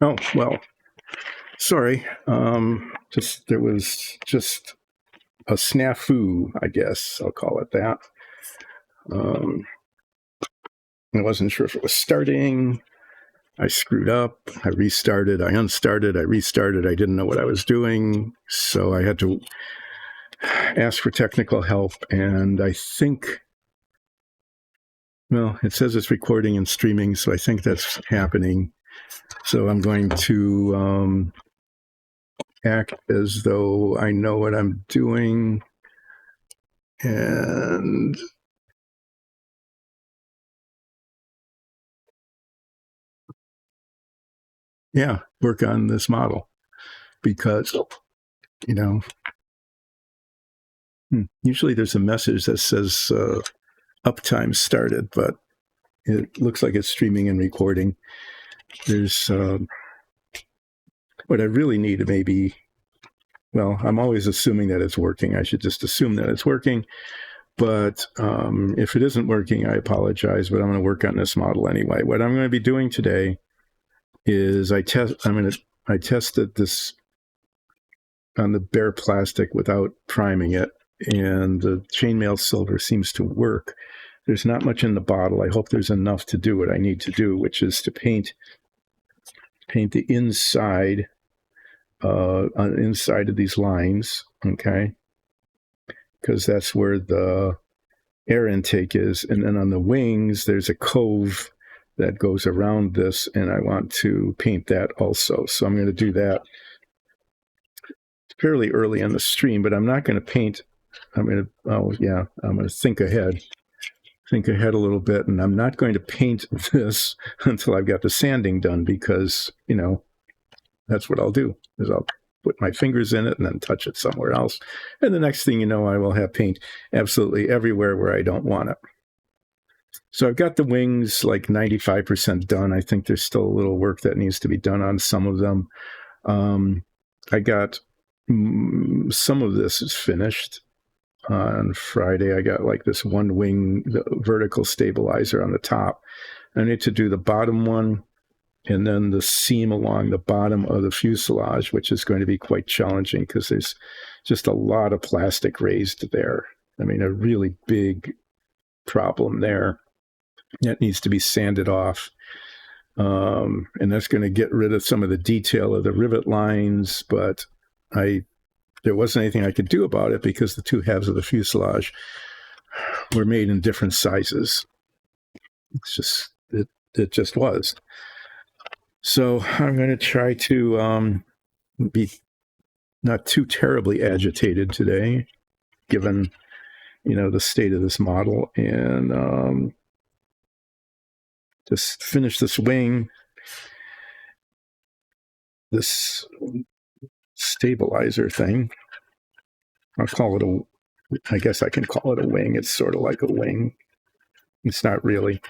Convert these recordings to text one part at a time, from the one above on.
Oh, well, sorry. There was just a snafu, I guess I'll call it that. I wasn't sure if it was starting. I screwed up. I restarted. I unstarted. I restarted. I didn't know what I was doing. So I had to ask for technical help. And I think, well, it says it's recording and streaming. So I think that's happening. So I'm going to act as though I know what I'm doing. And yeah, work on this model because, you know, usually there's a message that says uptime started, but it looks like it's streaming and recording. There's what I really need maybe, well, I'm always assuming that it's working. I should just assume that it's working. But if it isn't working, I apologize, but I'm going to work on this model anyway. What I'm going to be doing today is I tested this on the bare plastic without priming it, and the chainmail silver seems to work. There's not much in the bottle. I hope there's enough to do what I need to do, which is to paint the inside inside of these lines, okay? Because that's where the air intake is. And then on the wings, there's a cove that goes around this, and I want to paint that also. So I'm going to do that fairly early in the stream, but I'm not going to paint. I'm going to think ahead a little bit, and I'm not going to paint this until I've got the sanding done, because, you know, that's what I'll do, is I'll put my fingers in it and then touch it somewhere else. And the next thing you know, I will have paint absolutely everywhere where I don't want it. So I've got the wings like 95% done. I think there's still a little work that needs to be done on some of them. I got some of this is finished. On Friday, I got like this one wing, the vertical stabilizer on the top. I need to do the bottom one, and then the seam along the bottom of the fuselage, which is going to be quite challenging because there's just a lot of plastic raised there. I mean, a really big problem there. That needs to be sanded off. And that's going to get rid of some of the detail of the rivet lines, but there wasn't anything I could do about it because the two halves of the fuselage were made in different sizes. It just was. So I'm going to try to be not too terribly agitated today, given, you know, the state of this model, and just finish this wing, this stabilizer thing. I guess I can call it a wing. It's sort of like a wing. It's not really.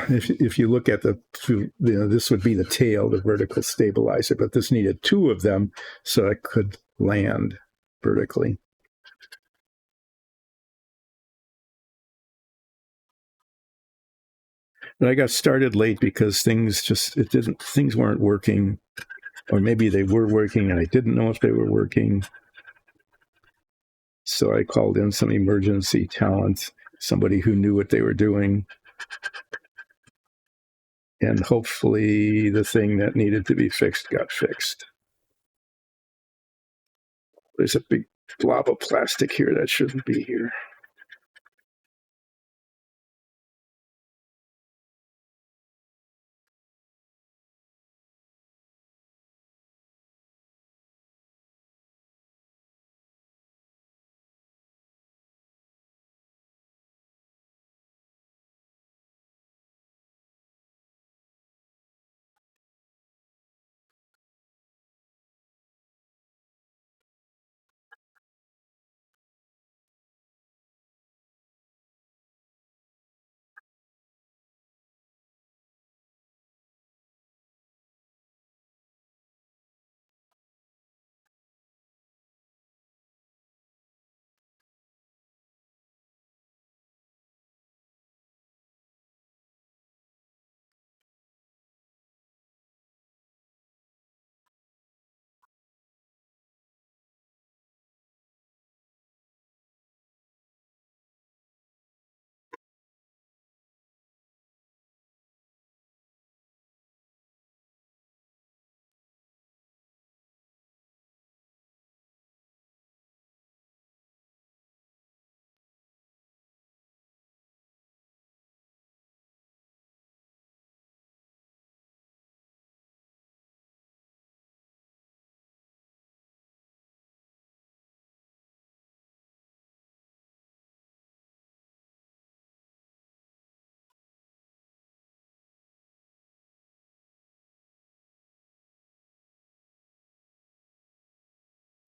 If you look at this would be the tail, the vertical stabilizer, but this needed two of them so it could land vertically. But I got started late because things weren't working, or maybe they were working and I didn't know if they were working. So I called in some emergency talent, somebody who knew what they were doing. And hopefully the thing that needed to be fixed got fixed. There's a big blob of plastic here that shouldn't be here.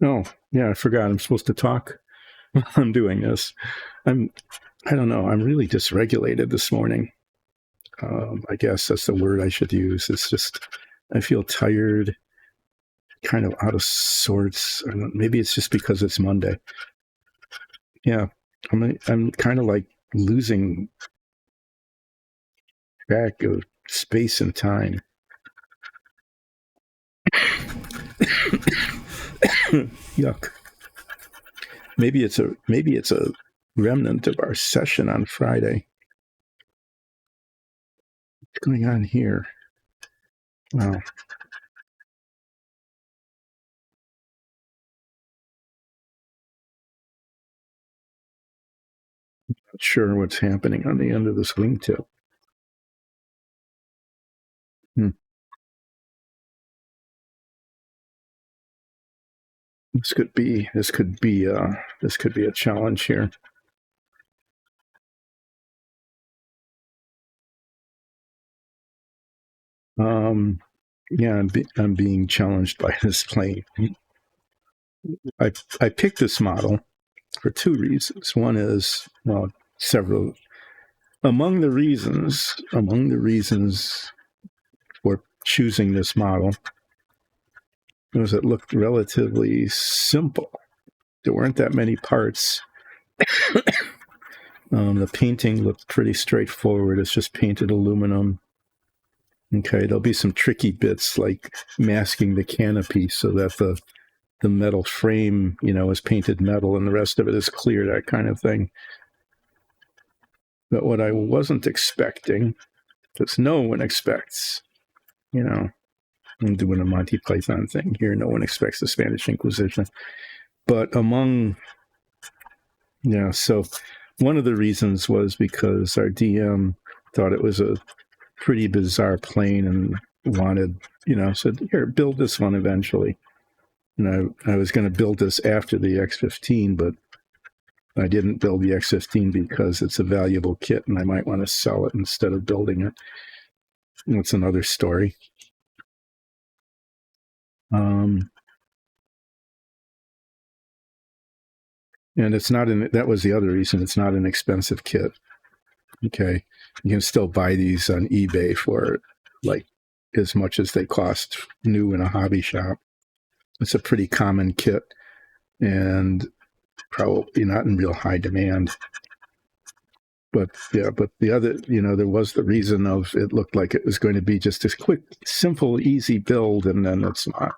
Oh, yeah, I forgot. I'm supposed to talk while I'm doing this. I don't know. I'm really dysregulated this morning. I guess that's the word I should use. It's just, I feel tired, kind of out of sorts. Maybe it's just because it's Monday. Yeah, I'm kind of like losing track of space and time. Yuck. Maybe it's a remnant of our session on Friday. What's going on here? Wow. Not sure what's happening on the end of this wingtip. This could be a challenge here. Yeah, I'm being challenged by this plane. I picked this model for two reasons. One is, well, several. Among the reasons for choosing this model was it looked relatively simple. There weren't that many parts. The painting looked pretty straightforward. It's just painted aluminum. Okay, there'll be some tricky bits like masking the canopy so that the metal frame, is painted metal and the rest of it is clear, that kind of thing. But what I wasn't expecting, because no one expects, I'm doing a Monty Python thing here, no one expects the Spanish Inquisition. But so one of the reasons was because our DM thought it was a pretty bizarre plane and wanted, said, here, build this one eventually. And I was going to build this after the X15, but I didn't build the X15 because it's a valuable kit and I might want to sell it instead of building it. That's another story. And it's not that was the other reason. It's not an expensive kit. Okay. You can still buy these on eBay for like as much as they cost new in a hobby shop. It's a pretty common kit and probably not in real high demand. But the other, there was the reason of it looked like it was going to be just a quick, simple, easy build, and then it's not.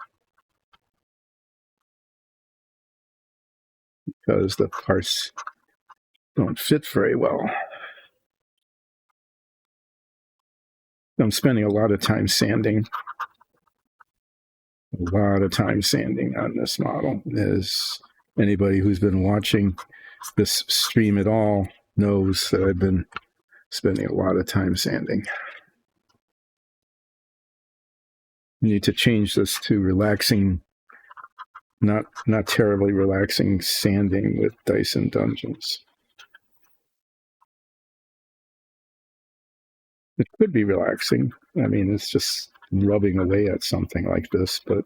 Because the parts don't fit very well. I'm spending a lot of time sanding. On this model. As anybody who's been watching this stream at all knows that I've been spending a lot of time sanding. You need to change this to relaxing, not terribly relaxing sanding with Dyson Dungeons. It could be relaxing. I mean, it's just rubbing away at something like this, but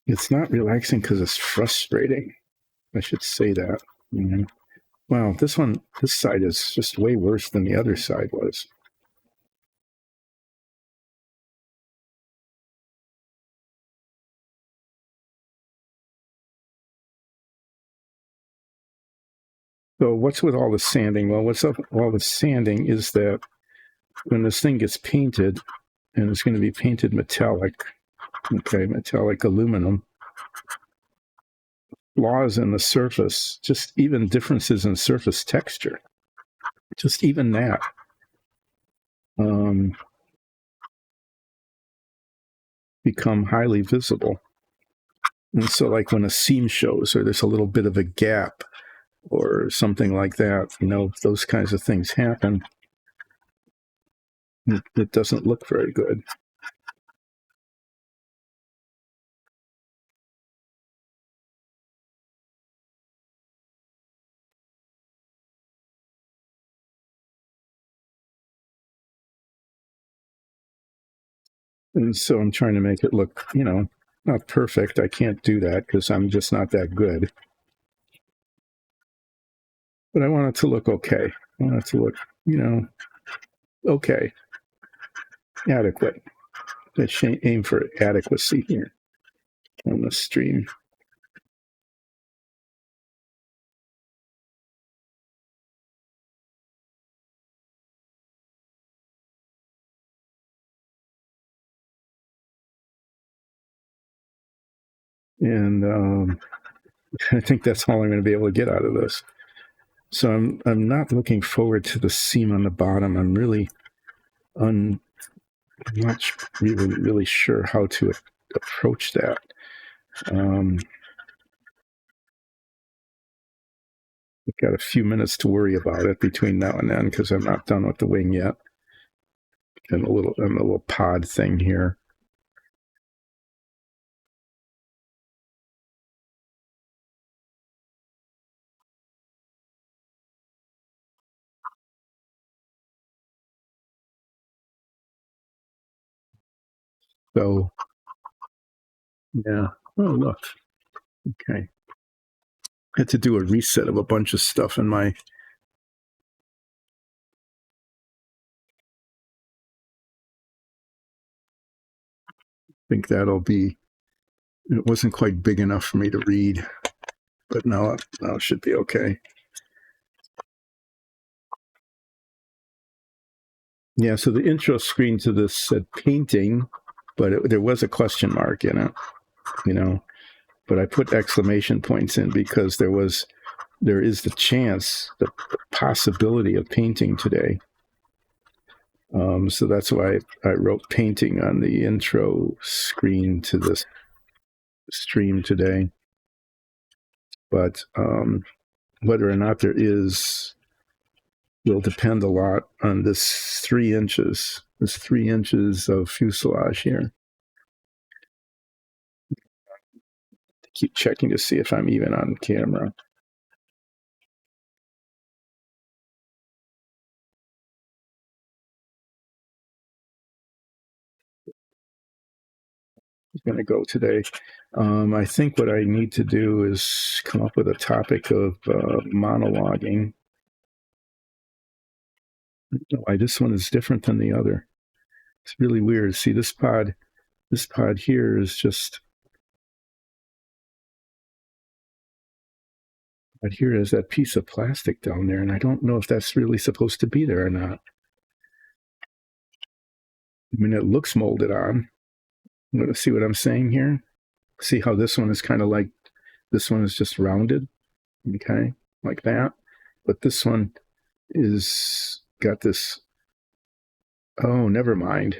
it's not relaxing because it's frustrating. I should say that. Wow, this side is just way worse than the other side was. So what's with all the sanding? Well, what's up with all the sanding is that when this thing gets painted, and it's going to be painted metallic, metallic aluminum, flaws in the surface, just even differences in surface texture, just even that. Become highly visible. And so like when a seam shows or there's a little bit of a gap or something like that, those kinds of things happen. It doesn't look very good. And so I'm trying to make it look, not perfect. I can't do that because I'm just not that good. But I want it to look okay. I want it to look, okay, adequate. Let's aim for adequacy here on the stream. And I think that's all I'm going to be able to get out of this. So I'm not looking forward to the seam on the bottom. I'm really not really sure how to approach that. I've got a few minutes to worry about it between now and then because I'm not done with the wing yet. And a little pod thing here. So, yeah. Oh, look. Okay. I had to do a reset of a bunch of stuff in my. I think that'll be. It wasn't quite big enough for me to read, but now it should be okay. Yeah, so the intro screen to this said painting, but there was a question mark in it, But I put exclamation points in because there is the chance, the possibility of painting today. So that's why I wrote painting on the intro screen to this stream today. But whether or not there is will depend a lot on this 3 inches of fuselage here. Keep checking to see if I'm even on camera. Going to go today. I think what I need to do is come up with a topic of monologuing. Why this one is different than the other. It's really weird. See, this pod here is just. But here is that piece of plastic down there, and I don't know if that's really supposed to be there or not. I mean, it looks molded on. I'm going to see what I'm saying here. See how this one is kind of like, this one is just rounded, okay, like that. But this one is got this, oh, never mind.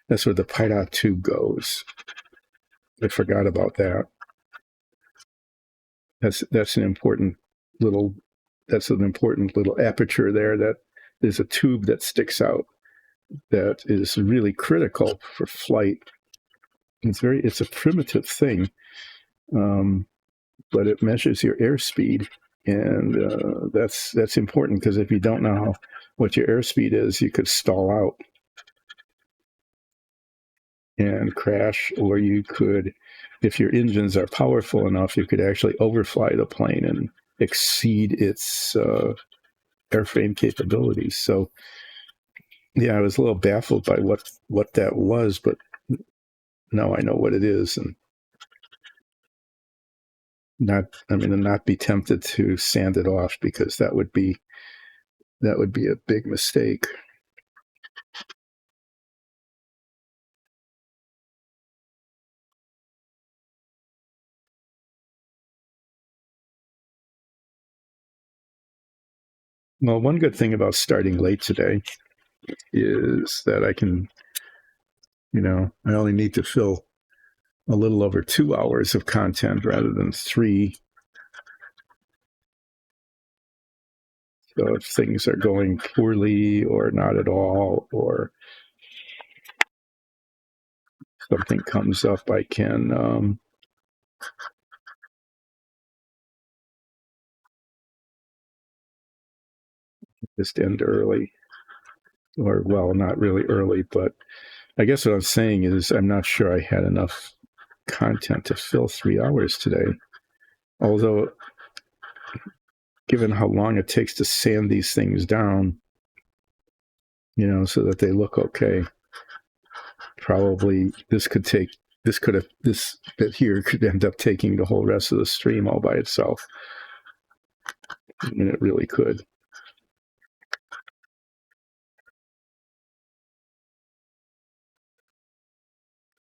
That's where the pitot tube goes. I forgot about that. That's an important little aperture there. That there's a tube that sticks out that is really critical for flight. It's a primitive thing, but it measures your airspeed, and that's important because if you don't know what your airspeed is, you could stall out and crash, or you could, if your engines are powerful enough, you could actually overfly the plane and exceed its airframe capabilities. So, yeah, I was a little baffled by what that was, but now I know what it is, and not be tempted to sand it off because that would be a big mistake. Well, one good thing about starting late today is that I can, I only need to fill a little over 2 hours of content rather than 3. So if things are going poorly or not at all, or something comes up, I can just end early. Or, well, not really early, but I guess what I'm saying is I'm not sure I had enough content to fill 3 hours today. Although, given how long it takes to sand these things down, you know, so that they look okay, probably this bit here could end up taking the whole rest of the stream all by itself. And it really could.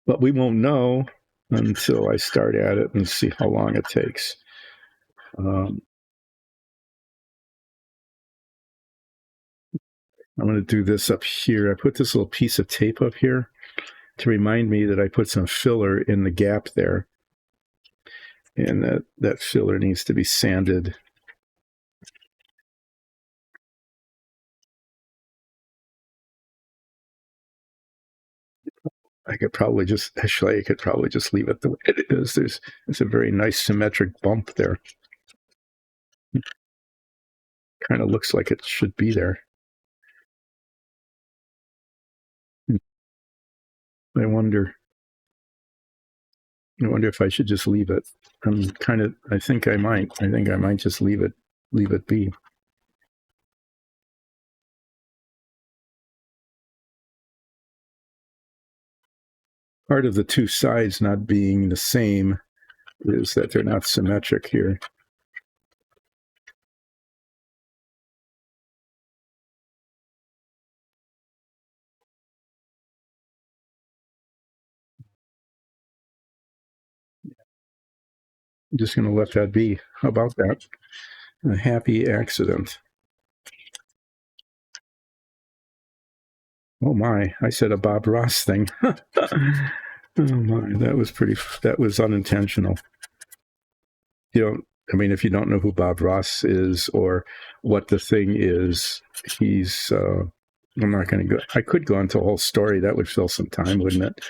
But we won't know until I start at it and see how long it takes. I'm going to do this up here. I put this little piece of tape up here to remind me that I put some filler in the gap there. And that filler needs to be sanded. I could probably just leave it the way it is. There's a very nice symmetric bump there. Kind of looks like it should be there. I wonder if I should just leave it. I think I might just leave it be. Part of the two sides not being the same is that they're not symmetric here. I'm just going to let that be. How about that? A happy accident. Oh my, I said a Bob Ross thing. Oh my, that was unintentional. If you don't know who Bob Ross is or what the thing is, I'm not going to go. I could go into a whole story. That would fill some time, wouldn't it?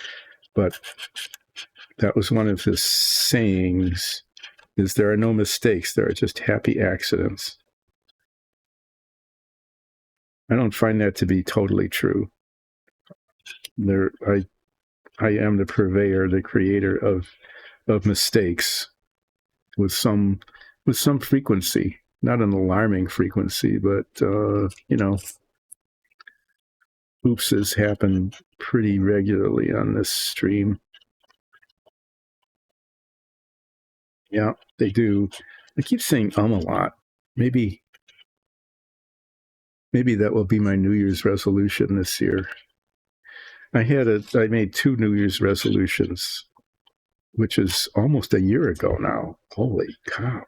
But that was one of his sayings, is there are no mistakes. There are just happy accidents. I don't find that to be totally true. I am the purveyor, the creator of mistakes with some frequency, not an alarming frequency, but oopses happen pretty regularly on this stream. Yeah, they do. I keep saying a lot. Maybe that will be my New Year's resolution this year. I made 2 New Year's resolutions, which is almost a year ago now. Holy cow.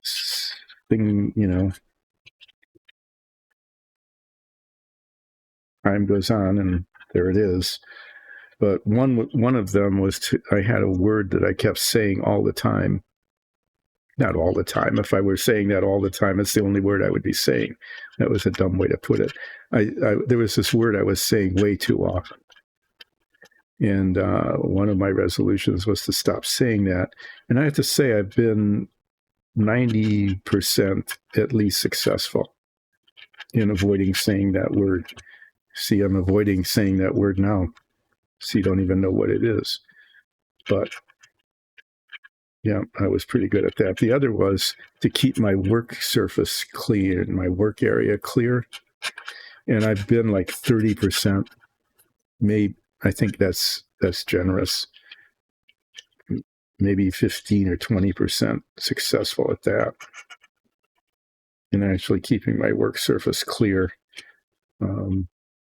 This thing, time goes on and there it is. But one of them was I had a word that I kept saying all the time. Not all the time. If I were saying that all the time, it's the only word I would be saying. That was a dumb way to put it. There was this word I was saying way too often. And one of my resolutions was to stop saying that. And I have to say, I've been 90% at least successful in avoiding saying that word. See, I'm avoiding saying that word now. So you don't even know what it is. But yeah, I was pretty good at that. The other was to keep my work surface clear, my work area clear. And I've been like 30%. Maybe, I think that's generous. Maybe 15 or 20% successful at that. And actually keeping my work surface clear.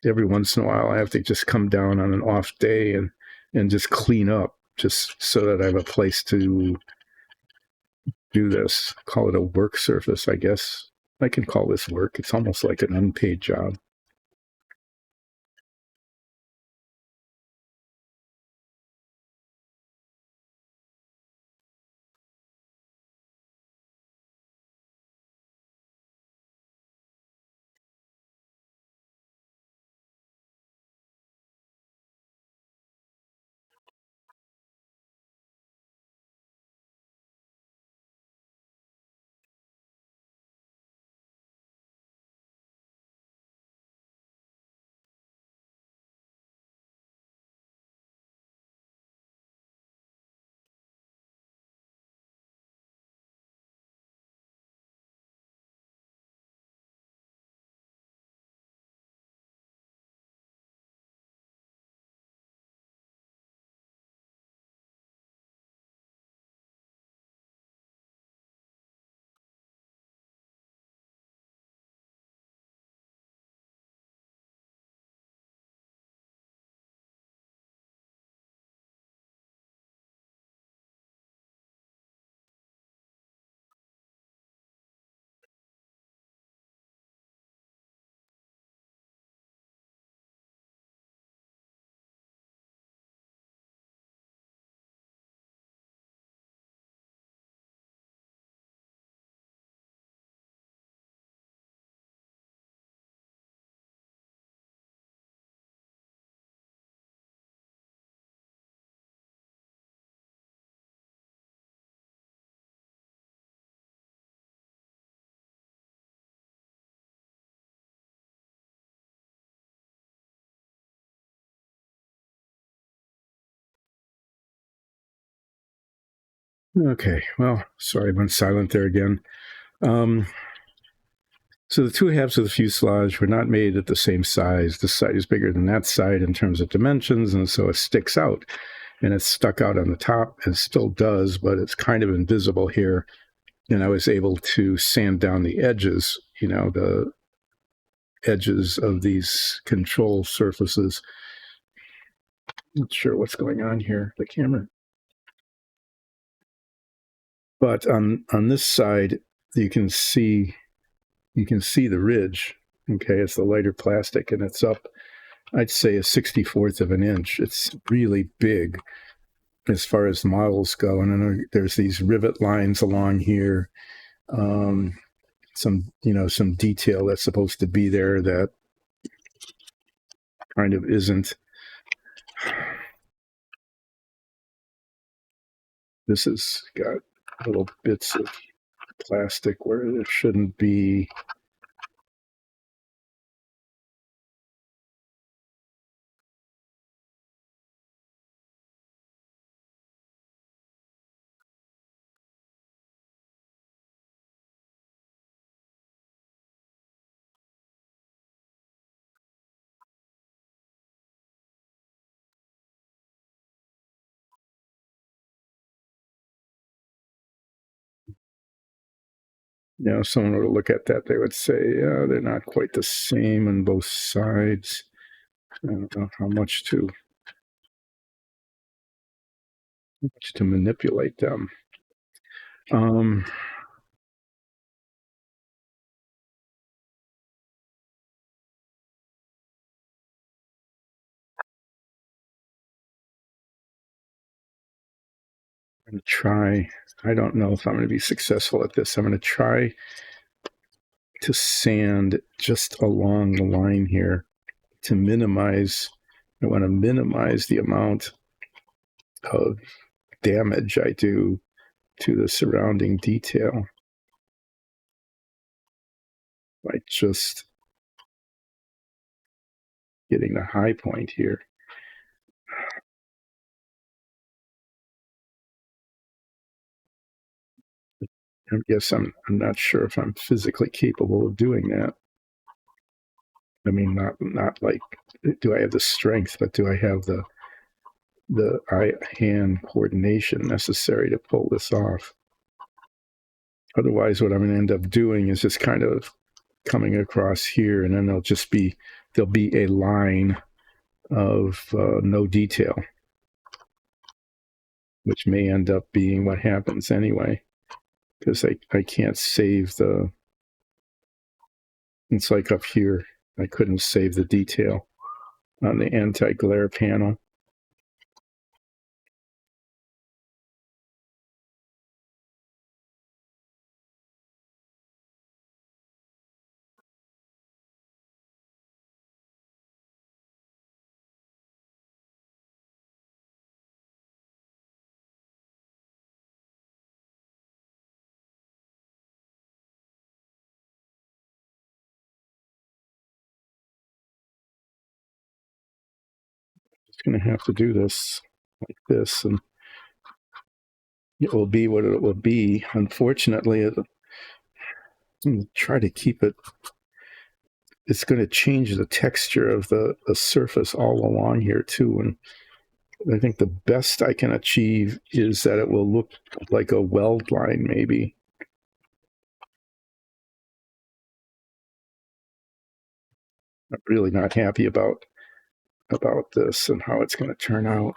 Every once in a while, I have to just come down on an off day and just clean up, just so that I have a place to do this. Call it a work surface, I guess. I can call this work. It's almost like an unpaid job. Okay, well, sorry, I went silent there again. So the two halves of the fuselage were not made at the same size. This side is bigger than that side in terms of dimensions, and so it sticks out. And it's stuck out on the top, and still does, but it's kind of invisible here. And I was able to sand down the edges, the edges of these control surfaces. Not sure what's going on here, the camera. But on this side, you can see the ridge. Okay, it's the lighter plastic, and it's up, I'd say, a 64th of an inch. It's really big as far as models go. And then there's these rivet lines along here. Some detail that's supposed to be there that kind of isn't. This has got little bits of plastic where there shouldn't be. If someone were to look at that, they would say, yeah, they're not quite the same on both sides. I don't know how much to manipulate them. I'm going to try. I don't know if I'm going to be successful at this. I'm going to try to sand just along the line here to minimize. I want to minimize the amount of damage I do to the surrounding detail by just getting the high point here. I guess I'm not sure if I'm physically capable of doing that. I mean, not like, do I have the strength, but do I have the eye-hand coordination necessary to pull this off? Otherwise, what I'm going to end up doing is just kind of coming across here, and then there'll be a line of no detail, which may end up being what happens anyway, because I can't save it's like up here, I couldn't save the detail on the anti-glare panel. It's going to have to do this like this, and it will be what it will be. Unfortunately, try to keep it. It's going to change the texture of the surface all along here too, and I think the best I can achieve is that it will look like a weld line, maybe. I'm really not happy about this and how it's going to turn out.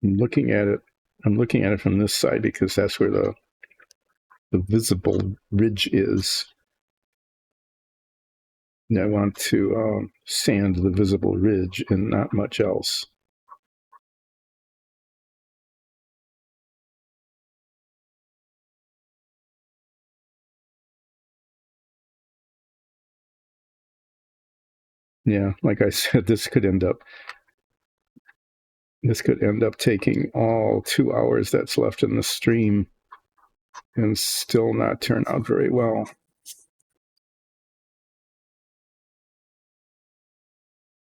I'm looking at it. I'm looking at it from this side because that's where the visible ridge is. And I want to sand the visible ridge and not much else. Yeah, like I said, this could end up taking all 2 hours that's left in the stream and still not turn out very well.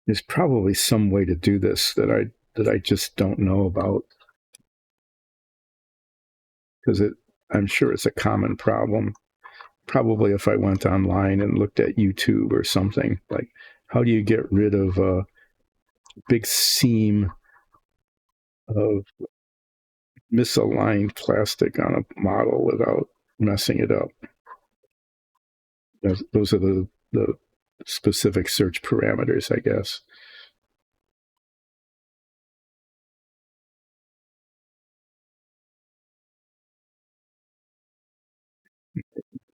There's probably some way to do this that I just don't know about, because I'm sure it's a common problem. Probably if I went online and looked at YouTube or something, like how do you get rid of a big seam of misaligned plastic on a model without messing it up? Those are the specific search parameters, I guess.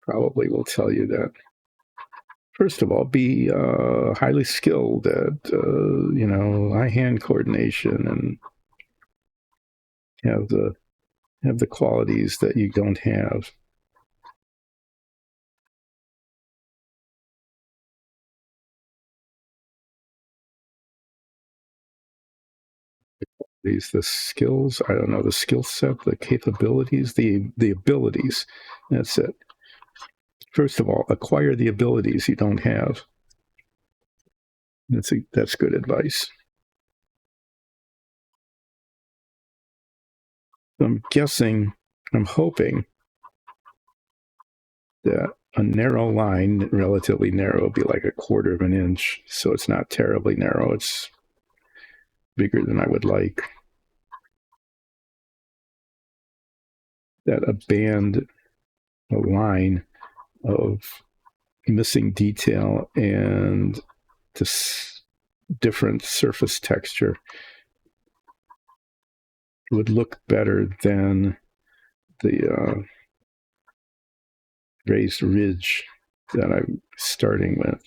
Probably will tell you that. First of all, be highly skilled at eye-hand coordination and have the qualities that you don't have. The skills, I don't know, the skill set, the capabilities, the abilities. That's it. First of all, acquire the abilities you don't have. That's good advice. I'm hoping that a narrow line, relatively narrow, would be like 1/4 of an inch, so it's not terribly narrow. It's bigger than I would like. That a line of missing detail and this different surface texture would look better than the raised ridge that I'm starting with.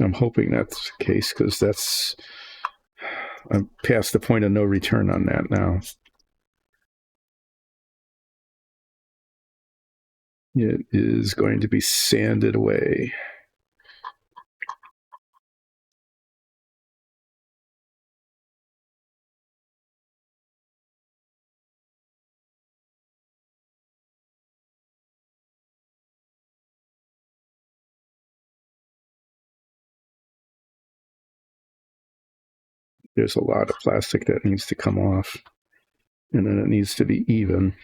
I'm hoping that's the case, because I'm past the point of no return on that now. It is going to be sanded away. There's a lot of plastic that needs to come off, and then it needs to be even,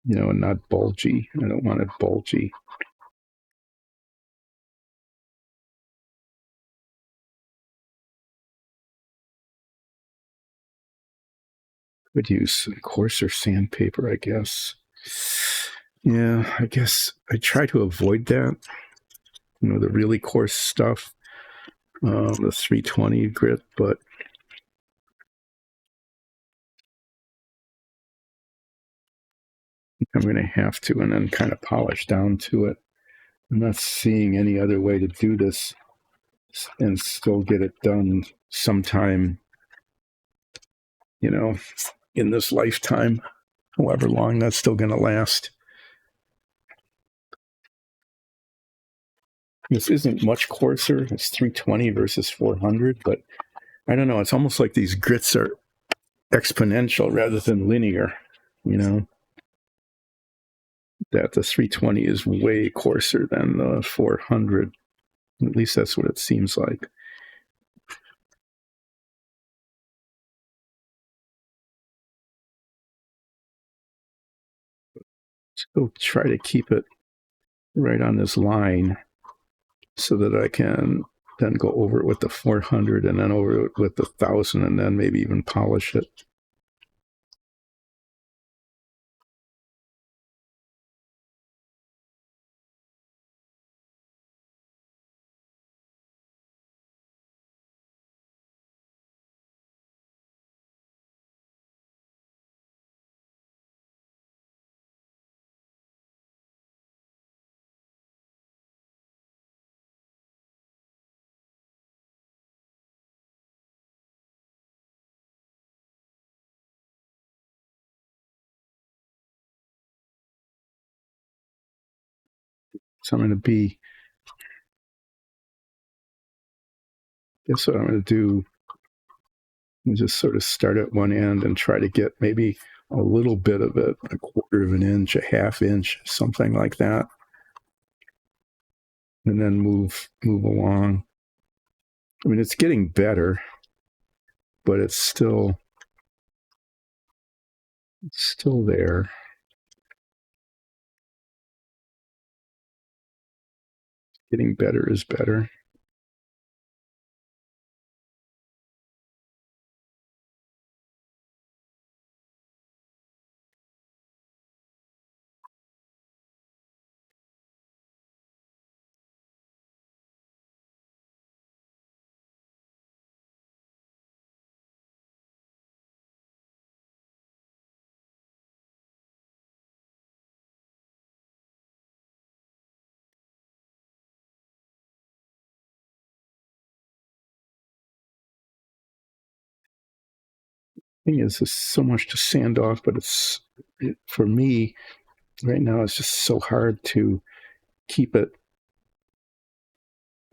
and not bulgy. I don't want it bulgy. Could use coarser sandpaper, I guess. Yeah, I guess I try to avoid that. The really coarse stuff, the 320 grit, but I'm going to have to, and then kind of polish down to it. I'm not seeing any other way to do this and still get it done sometime, in this lifetime, however long that's still going to last. This isn't much coarser. It's 320 versus 400, but I don't know. It's almost like these grits are exponential rather than linear, that the 320 is way coarser than the 400. At least that's what it seems like. So try to keep it right on this line so that I can then go over it with the 400 and then over it with the 1000 and then maybe even polish it. So I'm going to be, guess what I'm going to do is just sort of start at one end and try to get maybe a little bit of it, a quarter of an inch, a half inch, something like that. And then move along. I mean, it's getting better, but it's still there. Getting better is better. Thing is, there's so much to sand off, but for me right now, it's just so hard to keep it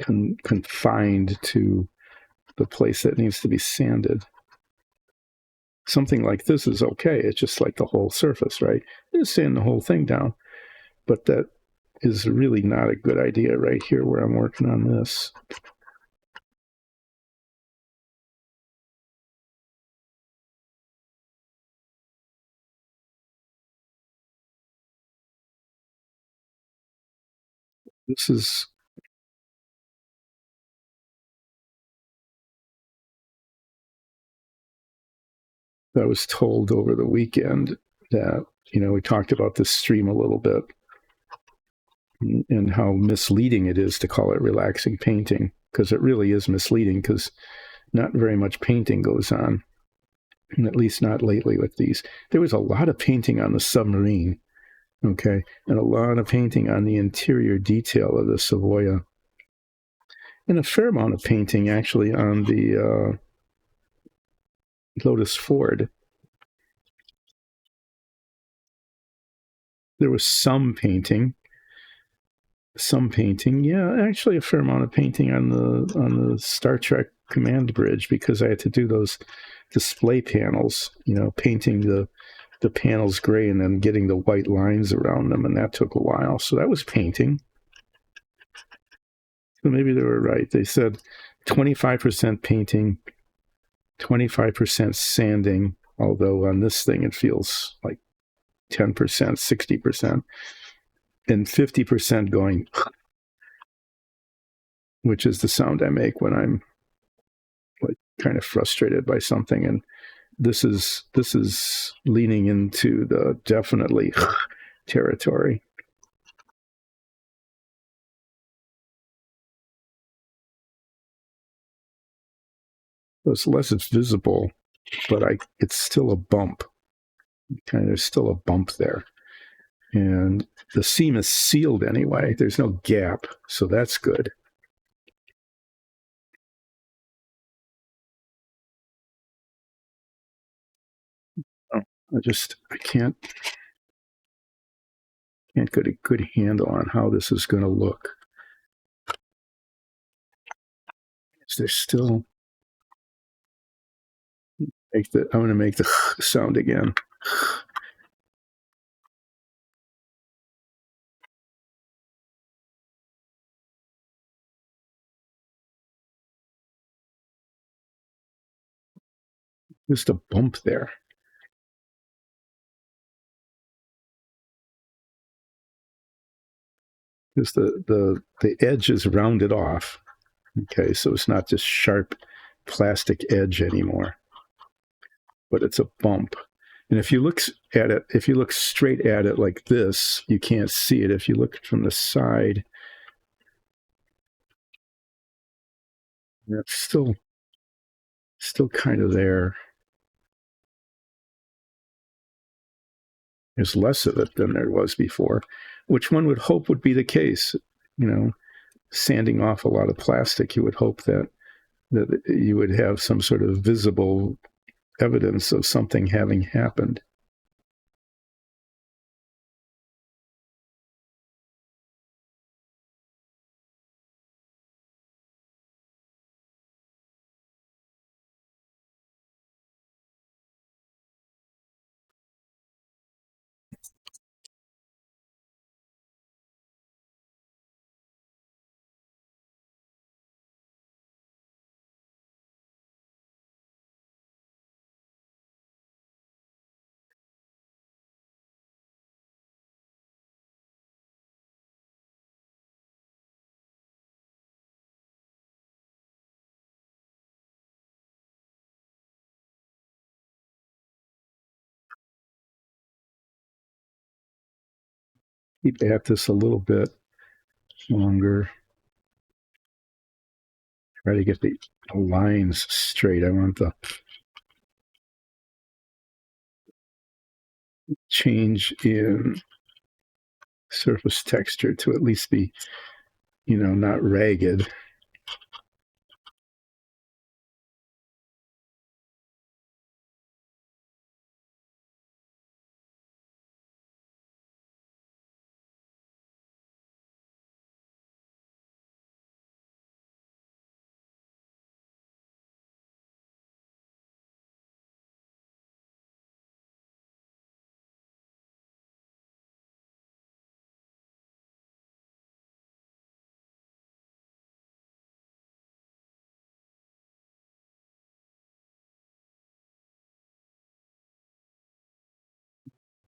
confined to the place that needs to be sanded. Something like this is okay. It's just like the whole surface, right? Just sand the whole thing down. But that is really not a good idea right here where I'm working on this. This is, I was told over the weekend that, we talked about this stream a little bit and how misleading it is to call it relaxing painting, because it really is misleading, because not very much painting goes on, and at least not lately with these. There was a lot of painting on the submarine, okay, and a lot of painting on the interior detail of the Savoia, and a fair amount of painting actually on the Lotus Ford. There was some painting, yeah, actually a fair amount of painting on the Star Trek command bridge, because I had to do those display panels, painting the panels gray and then getting the white lines around them, and that took a while. So that was painting. So maybe they were right. They said 25% painting, 25% sanding, although on this thing it feels like 10%, 60%, and 50% going, which is the sound I make when I'm like kind of frustrated by something. And this is leaning into the definitely territory. So it's less visible, but it's still a bump. There's still a bump there. And the seam is sealed anyway. There's no gap, so that's good. Oh, I can't get a good handle on how this is going to look. There's still, I'm going to make the sound again. Just a bump there. Because the edge is rounded off. Okay, so it's not just sharp plastic edge anymore, but it's a bump. And if you look straight at it like this, you can't see it. If you look from the side, it's still kind of there. There's less of it than there was before, which one would hope would be the case. Sanding off a lot of plastic, you would hope that you would have some sort of visible evidence of something having happened. keep at this a little bit longer. Try to get the lines straight. I want the change in surface texture to at least be, not ragged.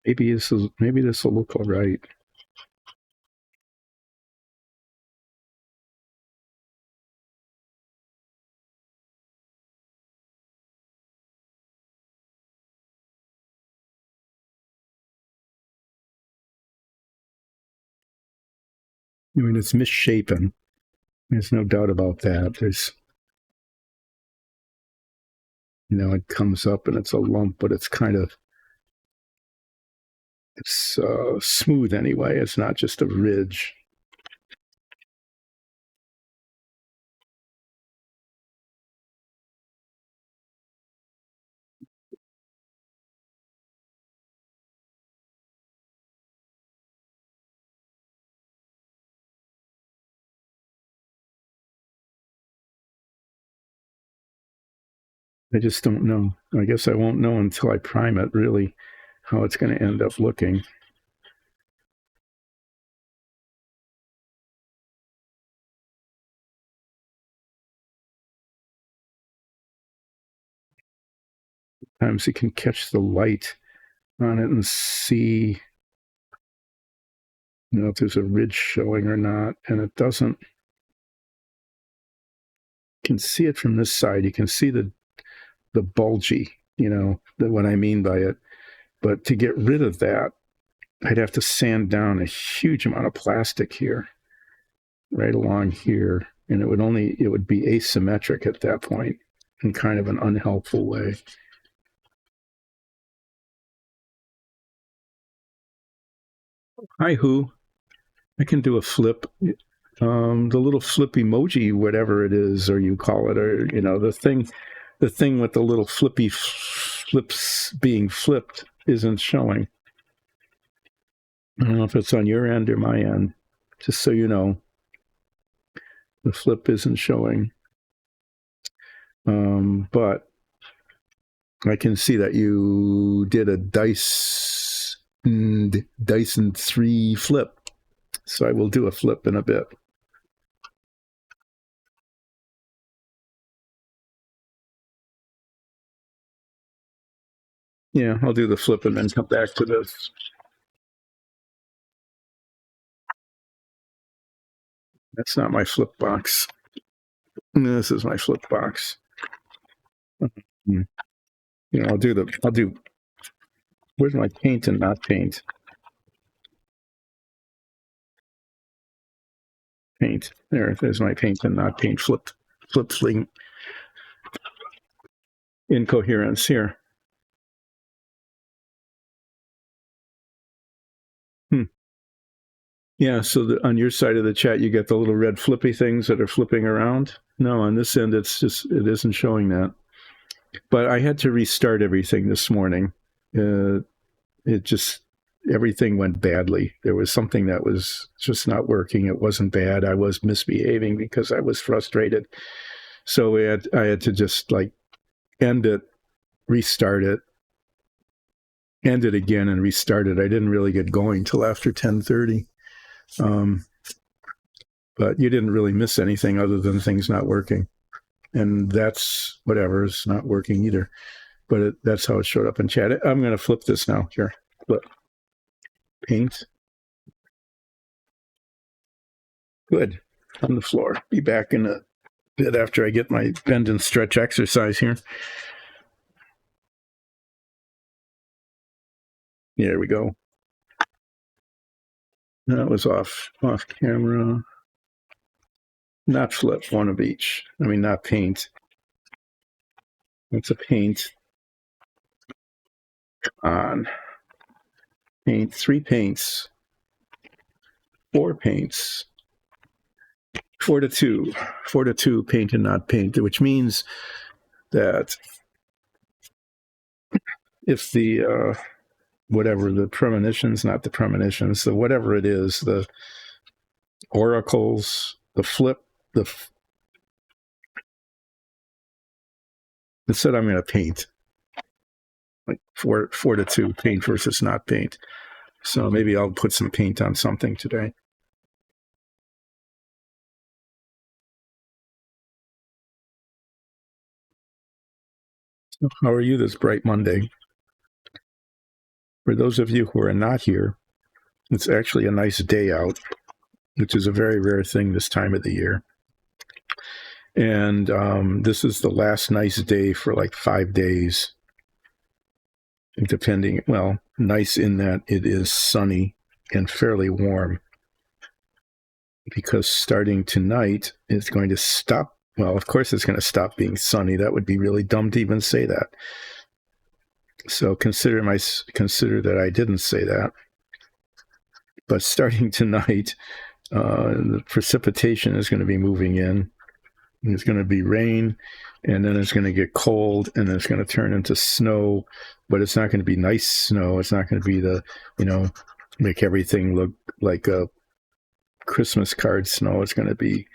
Maybe this will look all right. I mean, it's misshapen. There's no doubt about that. There's, it comes up and it's a lump, but it's smooth anyway. It's not just a ridge. I just don't know. I guess I won't know until I prime it, really, how it's going to end up looking. Sometimes you can catch the light on it and see, if there's a ridge showing or not, and it doesn't. You can see it from this side. You can see the bulgy, what I mean by it. But to get rid of that, I'd have to sand down a huge amount of plastic here, right along here, and it would be asymmetric at that point in kind of an unhelpful way. Hi, Who. I can do a flip. The little flip emoji, whatever it is, or you call it, or the thing with the little flips being flipped isn't showing. I don't know if it's on your end or my end. Just so you know, the flip isn't showing. But I can see that you did a Dyson 3 flip. So I will do a flip in a bit. Yeah, I'll do the flip and then come back to this. That's not my flip box. This is my flip box. I'll do, where's my paint and not paint? Paint. There's my paint and not paint flip thing. Incoherence here. Yeah, so on your side of the chat, you get the little red flippy things that are flipping around. No, on this end, it isn't showing that. But I had to restart everything this morning. Everything went badly. There was something that was just not working. It wasn't bad. I was misbehaving because I was frustrated. So I had to just end it, restart it, end it again, and restart it. I didn't really get going till after 10:30. But you didn't really miss anything other than things not working. And that's whatever is not working either. But that's how it showed up in chat. I'm going to flip this now. Here, flip. Paint. Good. On the floor. Be back in a bit after I get my bend and stretch exercise here. There we go. That was off camera. Not flip, one of each. I mean, not paint. It's a paint on. Paint, 3 paints. 4 paints. 4 to 2. 4 to 2, paint and not paint, which means that if the whatever the premonitions, not the premonitions, the whatever it is, the oracles, the flip, it said I'm going to paint. Like 4 to 2, paint versus not paint. So maybe I'll put some paint on something today. So how are you this bright Monday? For those of you who are not here, it's actually a nice day out, which is a very rare thing this time of the year. And this is the last nice day for like 5 days, depending, well, nice in that it is sunny and fairly warm, because starting tonight, it's going to stop. Well, of course, it's going to stop being sunny. That would be really dumb to even say that. So consider that I didn't say that. But starting tonight, the precipitation is going to be moving in. There's going to be rain, and then it's going to get cold, and then it's going to turn into snow. But it's not going to be nice snow. It's not going to be the, make everything look like a Christmas card snow. It's going to be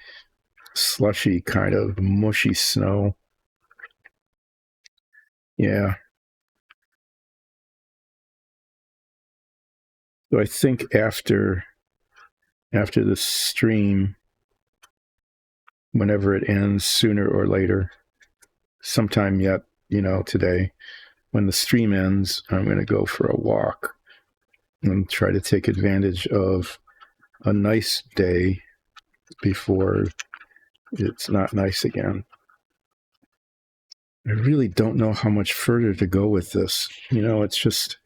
slushy, kind of mushy snow. Yeah. So I think after this stream, whenever it ends, sooner or later, sometime yet, today, when the stream ends, I'm going to go for a walk and try to take advantage of a nice day before it's not nice again. I really don't know how much further to go with this. It's just,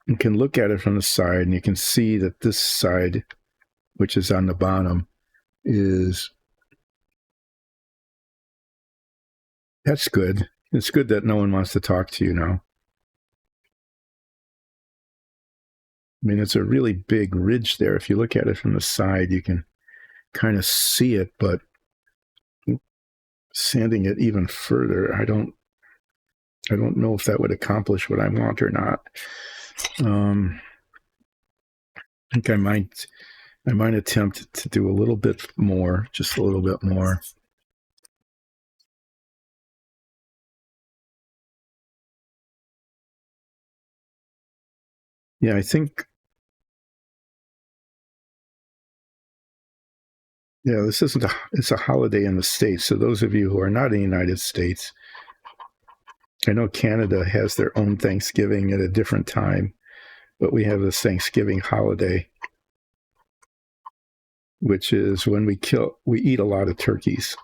you can look at it from the side and you can see that this side, which is on the bottom, that's good. It's good that no one wants to talk to you now. I mean, it's a really big ridge there. If you look at it from the side, you can kind of see it, but sanding it even further, I don't know if that would accomplish what I want or not. I think I might attempt to do a little bit more, just a little bit more. Yeah, I think, this isn't it's a holiday in the States. So those of you who are not in the United States, I know Canada has their own Thanksgiving at a different time, but we have this Thanksgiving holiday, which is when we eat a lot of turkeys.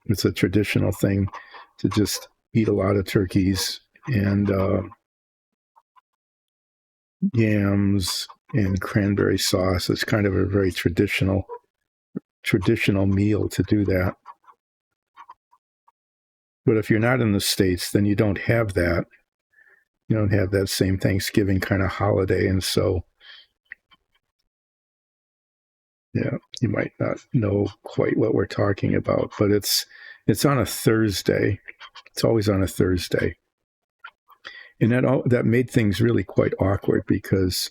It's a traditional thing to just eat a lot of turkeys and yams and cranberry sauce. It's kind of a very traditional meal to do that. But if you're not in the States, then you don't have that. You don't have that same Thanksgiving kind of holiday. And so, yeah, you might not know quite what we're talking about, but it's on a Thursday. It's always on a Thursday. And that made things really quite awkward because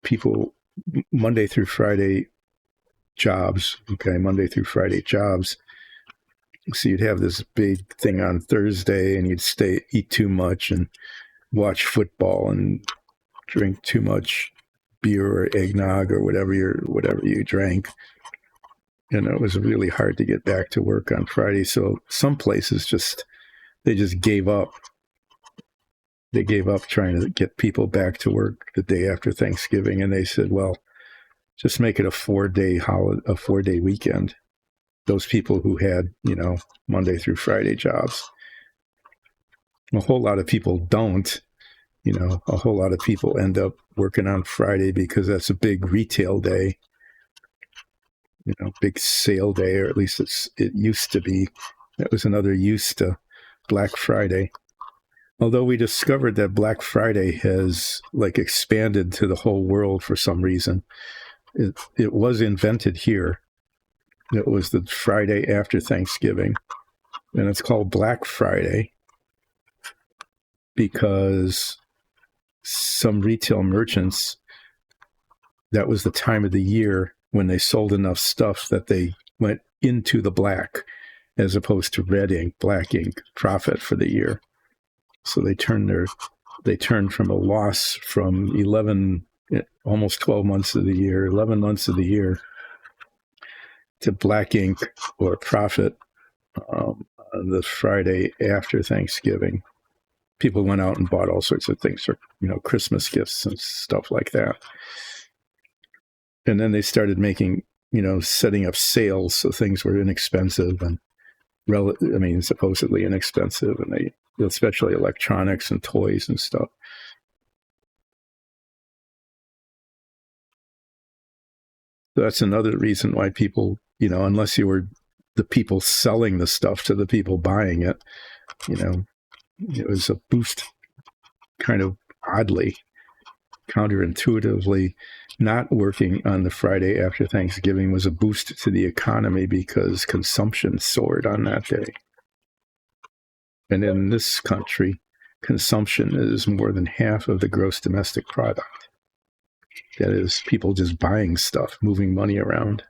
people, Monday through Friday jobs, so you'd have this big thing on Thursday and you'd eat too much and watch football and drink too much beer or eggnog or whatever you drank. And it was really hard to get back to work on Friday. So some places they just gave up. They gave up trying to get people back to work the day after Thanksgiving. And they said, well, just make it a 4-day weekend. Those people who had, Monday through Friday jobs. A whole lot of people don't. a whole lot of people end up working on Friday because that's a big retail day, big sale day, or at least it used to be. That was another use to Black Friday. Although we discovered that Black Friday has expanded to the whole world for some reason. It was invented here. It was the Friday after Thanksgiving, and it's called Black Friday because some retail merchants, that was the time of the year when they sold enough stuff that they went into the black, as opposed to red ink, black ink profit for the year. So they turned from a loss from almost 12 months of the year, 11 months of the year, to black ink or profit on the Friday after Thanksgiving. People went out and bought all sorts of things for, Christmas gifts and stuff like that. And then they started making, setting up sales so things were inexpensive and supposedly inexpensive, and especially electronics and toys and stuff. So that's another reason why people, unless you were the people selling the stuff to the people buying it, it was a boost, kind of oddly, counterintuitively. Not working on the Friday after Thanksgiving was a boost to the economy because consumption soared on that day. And in this country, consumption is more than half of the gross domestic product. That is, people just buying stuff, moving money around.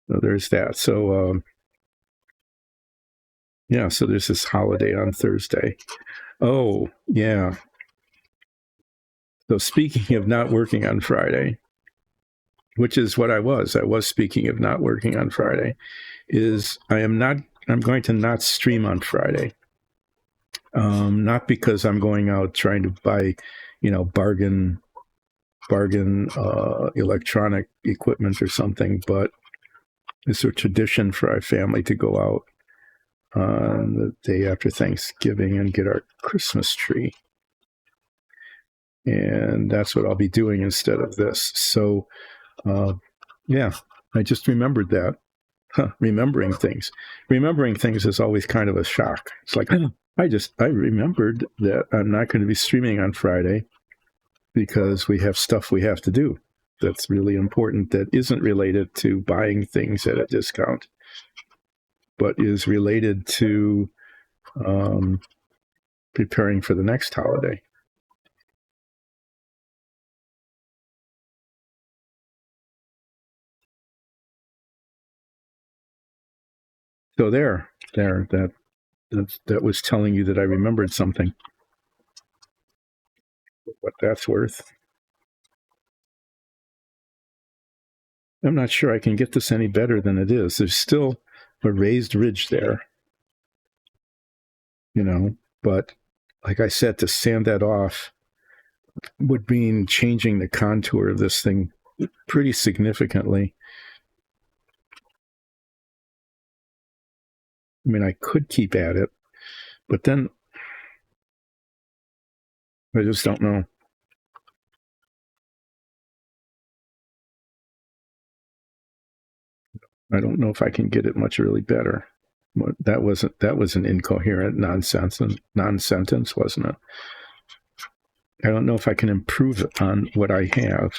So there's that. So, so there's this holiday on Thursday. Oh, yeah. So speaking of not working on Friday, which is what I was speaking of not working on Friday, I'm going to not stream on Friday. Not because I'm going out trying to buy, bargain electronic equipment or something, but it's a tradition for our family to go out on the day after Thanksgiving and get our Christmas tree. And that's what I'll be doing instead of this. So, I just remembered that. Remembering things is always kind of a shock. It's like, I remembered that I'm not going to be streaming on Friday because we have stuff we have to do that's really important, that isn't related to buying things at a discount, but is related to preparing for the next holiday. So that was telling you that I remembered something. What that's worth. I'm not sure I can get this any better than it is. There's still a raised ridge there, but like I said, to sand that off would mean changing the contour of this thing pretty significantly. I could keep at it, but then I just don't know. I don't know if I can get it much really better. That was an incoherent non-sentence, wasn't it? I don't know if I can improve on what I have.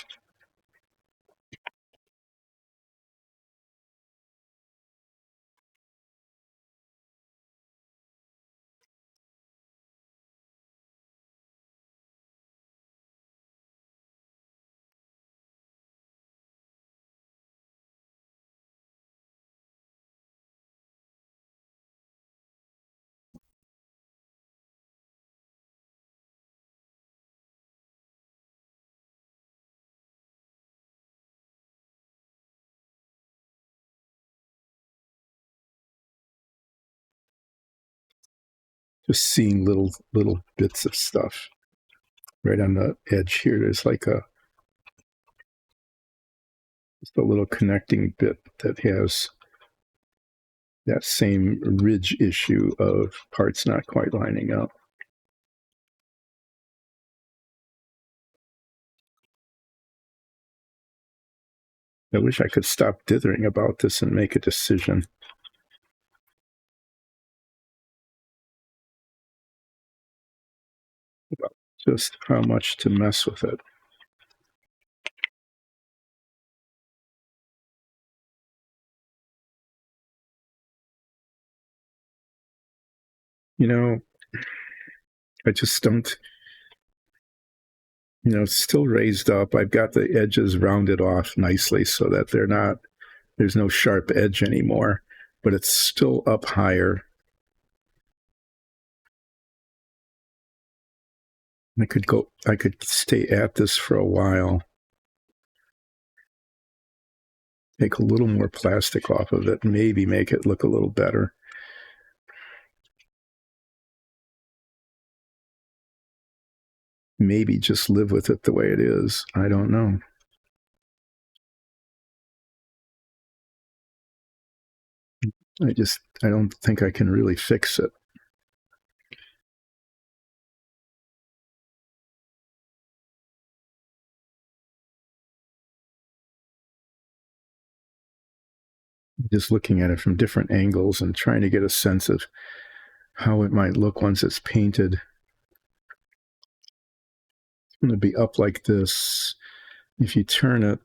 Just seeing little bits of stuff right on the edge here. There's just a little connecting bit that has that same ridge issue of parts not quite lining up. I wish I could stop dithering about this and make a decision. About just how much to mess with it. You know, I just don't, it's still raised up. I've got the edges rounded off nicely so that there's no sharp edge anymore, but it's still up higher. I could stay at this for a while. Take a little more plastic off of it, maybe make it look a little better. Maybe just live with it the way it is. I don't know. I don't think I can really fix it. Just looking at it from different angles and trying to get a sense of how it might look once it's painted. It's going to be up like this. If you turn it,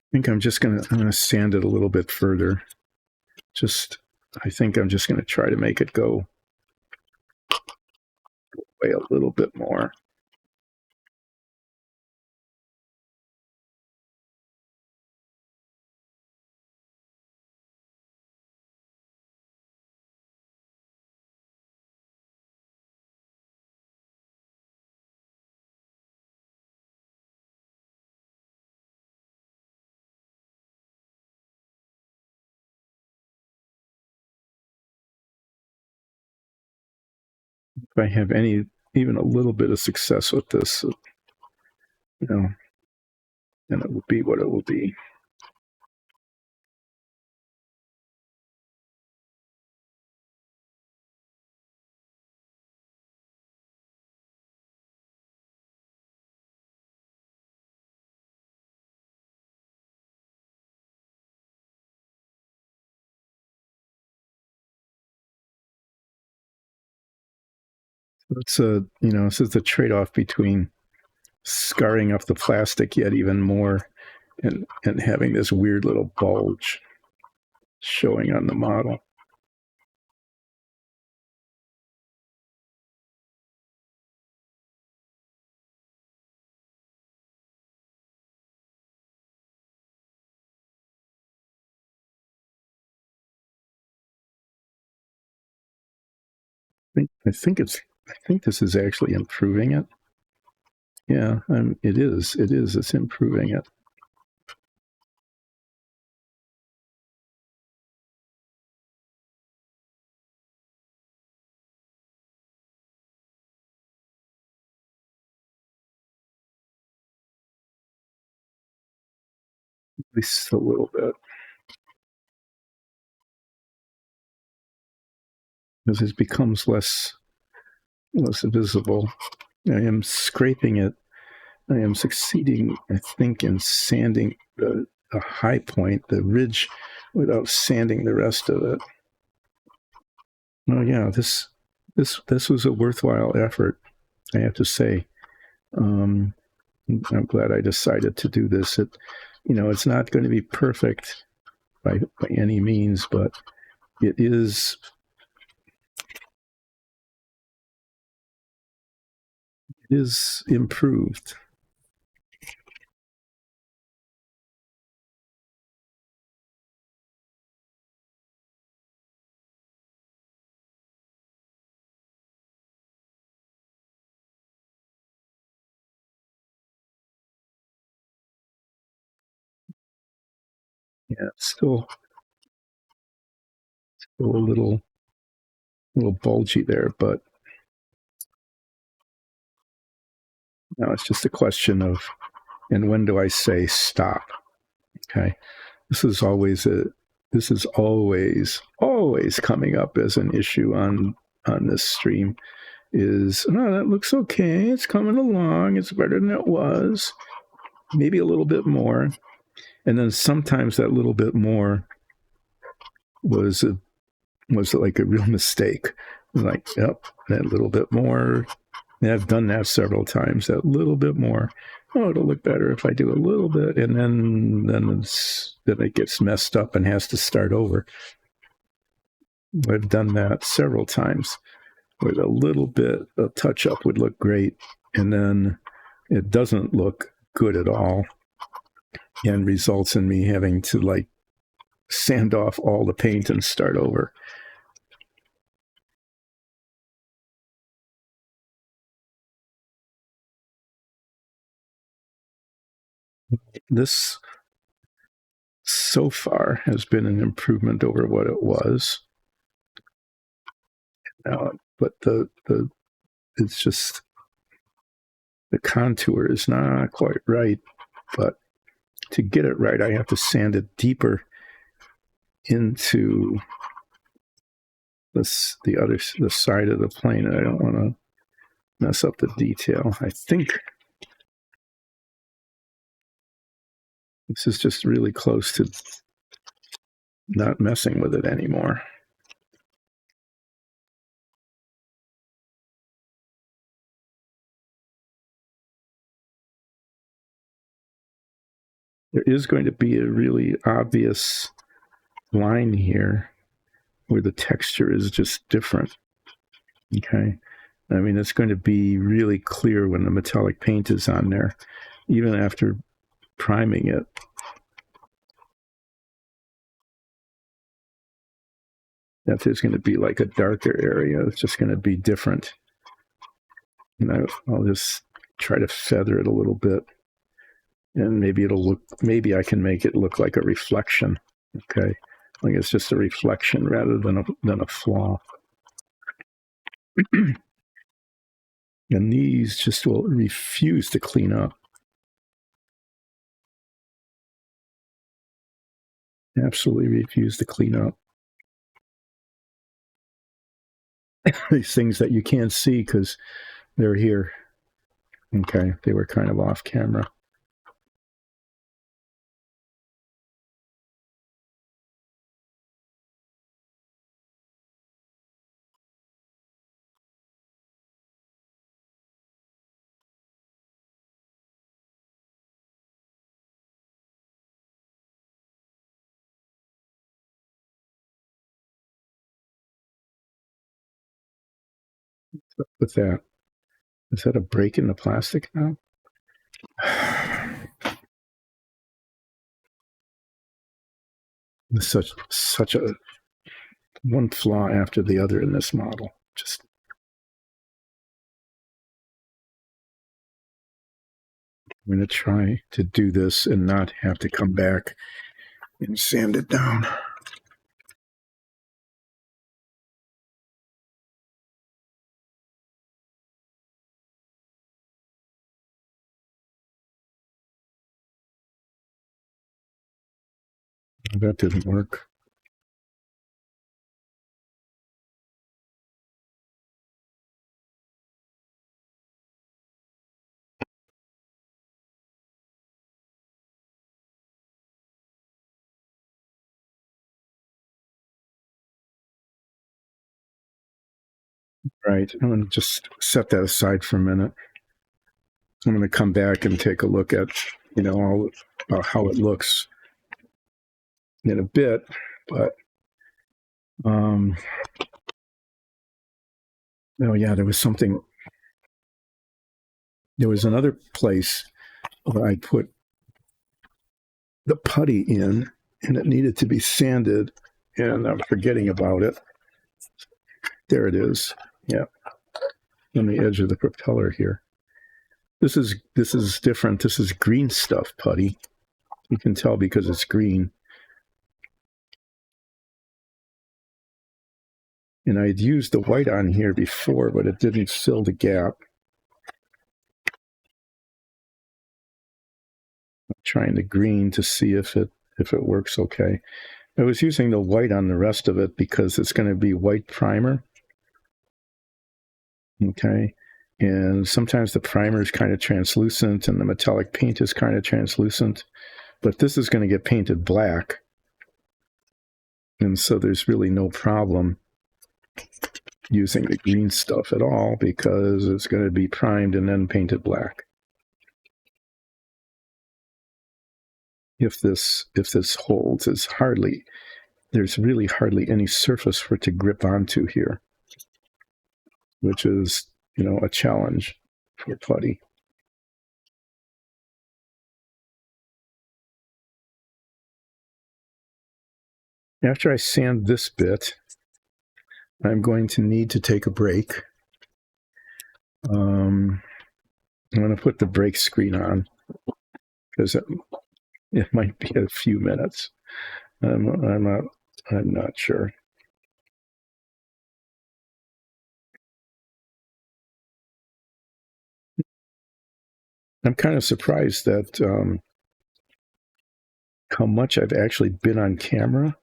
I think I'm going to sand it a little bit further. I think I'm just going to try to make it go away a little bit more. If I have even a little bit of success with this, then it will be what it will be. This is the trade-off between scarring up the plastic yet even more and having this weird little bulge showing on the model. I think this is actually improving it. Yeah, it is. It's improving it. At least a little bit. As it becomes less visible. I am scraping it. I am succeeding, I think, in sanding the high point, the ridge, without sanding the rest of it. Oh yeah, this was a worthwhile effort, I have to say. I'm glad I decided to do this. It's not going to be perfect by any means, but it is improved. Yeah, still a little bulgy there, but Now it's just a question of, and when do I say stop? Okay. This is always always coming up as an issue on this stream is, oh, that looks okay. It's coming along. It's better than it was. Maybe a little bit more. And then sometimes that little bit more was like a real mistake. Like, yep, that little bit more. And I've done that several times. That little bit more. Oh, it'll look better if I do a little bit, and then it gets messed up and has to start over. I've done that several times, where a little bit of touch up would look great, and then it doesn't look good at all, and results in me having to like sand off all the paint and start over. This so far has been an improvement over what it was. But it's just the contour is not quite right. But to get it right, I have to sand it deeper into the side of the plane. And I don't want to mess up the detail. I think this is just really close to not messing with it anymore. There is going to be a really obvious line here where the texture is just different. Okay. I mean, it's going to be really clear when the metallic paint is on there, even after priming it. That there's going to be like a darker area. It's just going to be different. And I'll just try to feather it a little bit. And maybe I can make it look like a reflection. Okay. Like it's just a reflection rather than a flaw. And these just will refuse to clean up. Absolutely refuse to clean up. These things that you can't see because they're here. Okay, they were kind of off camera. With that, is that a break in the plastic now? Such a one flaw after the other in this model. Just I'm going to try to do this and not have to come back and sand it down. That didn't work. Right. I'm going to just set that aside for a minute. I'm going to come back and take a look at, all how it looks in a bit, but oh yeah, there was another place where I put the putty in and it needed to be sanded and I'm forgetting about it. There it is. Yeah. On the edge of the propeller here. This is different. This is green stuff putty. You can tell because it's green. And I'd used the white on here before, but it didn't fill the gap. trying the green to see if it works okay. I was using the white on the rest of it because it's going to be white primer. Okay. And sometimes the primer is kind of translucent and the metallic paint is kind of translucent, but this is going to get painted black. And so there's really no problem using the green stuff at all because it's going to be primed and then painted black. If this holds, there's really hardly any surface for it to grip onto here, which is, a challenge for putty. After I sand this bit, I'm going to need to take a break. I'm going to put the break screen on because it might be a few minutes. I'm not sure. I'm kind of surprised that how much I've actually been on camera,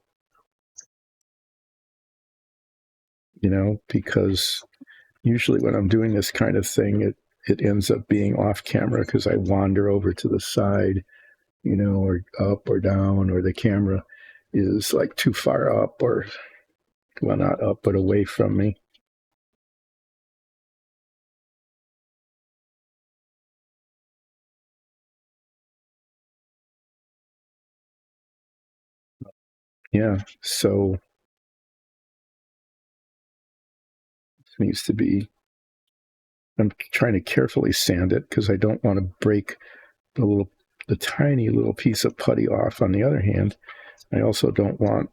because usually when I'm doing this kind of thing, it ends up being off camera because I wander over to the side, or up or down, or the camera is like too far up, or, well, not up, but away from me. Yeah, so it needs to be, I'm trying to carefully sand it because I don't want to break the tiny little piece of putty off. On the other hand, I also don't want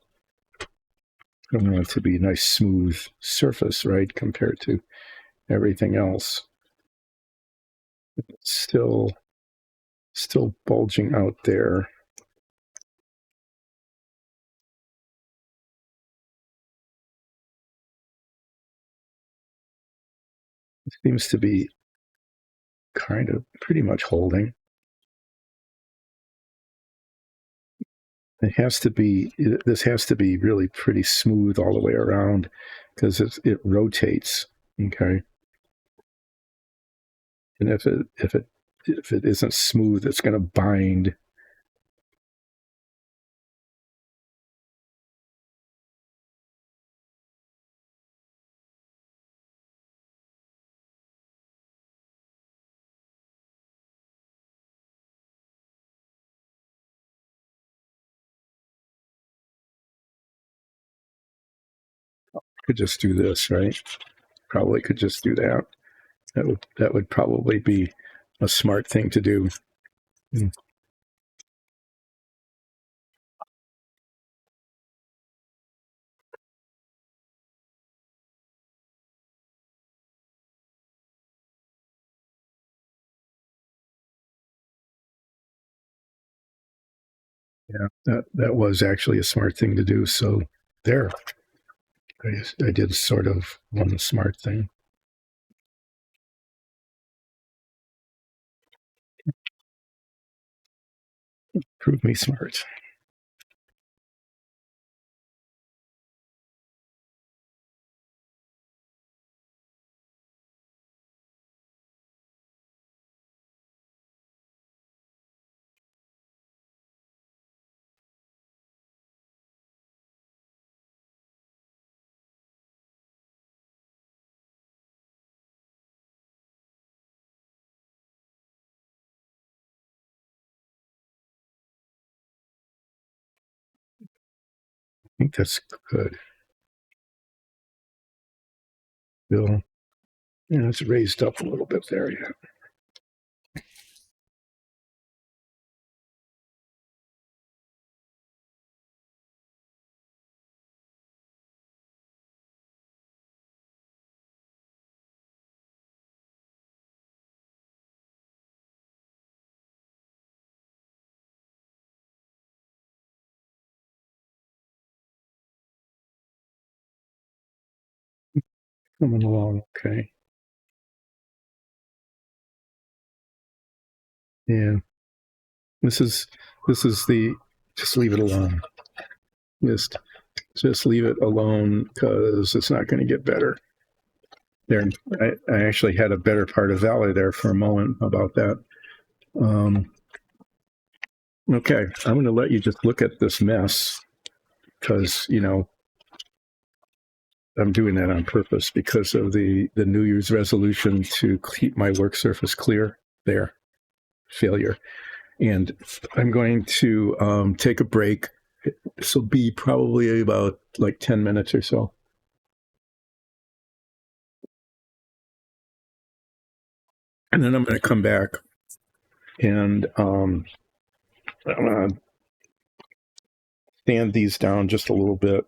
it to be a nice smooth surface, right, compared to everything else. It's still bulging out there. It seems to be kind of pretty much holding. This has to be really pretty smooth all the way around because it rotates. Okay. And if it isn't smooth, it's going to bind. Could just do this, right? Probably could just do that. That would probably be a smart thing to do. Yeah, that was actually a smart thing to do. So there, I did sort of one smart thing. Prove me smart. I think that's good. Bill, it's raised up a little bit there. Yeah. Coming along okay. Yeah. This is the, just leave it alone. Just leave it alone because it's not going to get better. There, I actually had a better part of Valley there for a moment about that. Okay, I'm going to let you just look at this mess because, you know, I'm doing that on purpose because of the New Year's resolution to keep my work surface clear there. Failure. And I'm going to take a break. This will be probably about like 10 minutes or so. And then I'm going to come back and I'm going to sand these down just a little bit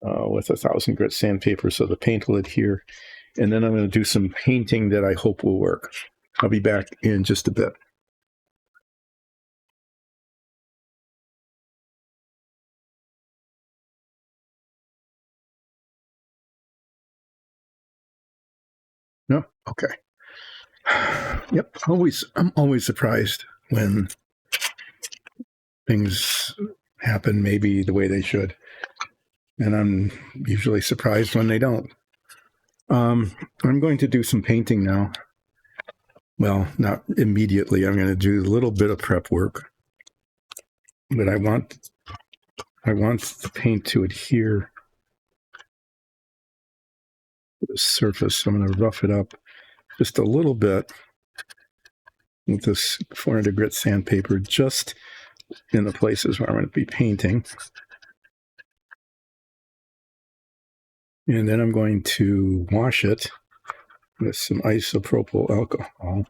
with 1,000 grit sandpaper so the paint will adhere. And then I'm going to do some painting that I hope will work. I'll be back in just a bit. No? Okay. Yep. I'm always surprised when things happen maybe the way they should. And I'm usually surprised when they don't. I'm going to do some painting now. Well, not immediately. I'm going to do a little bit of prep work. But I want the paint to adhere to the surface. So I'm going to rough it up just a little bit with this 400 grit sandpaper just in the places where I'm going to be painting. And then I'm going to wash it with some isopropyl alcohol.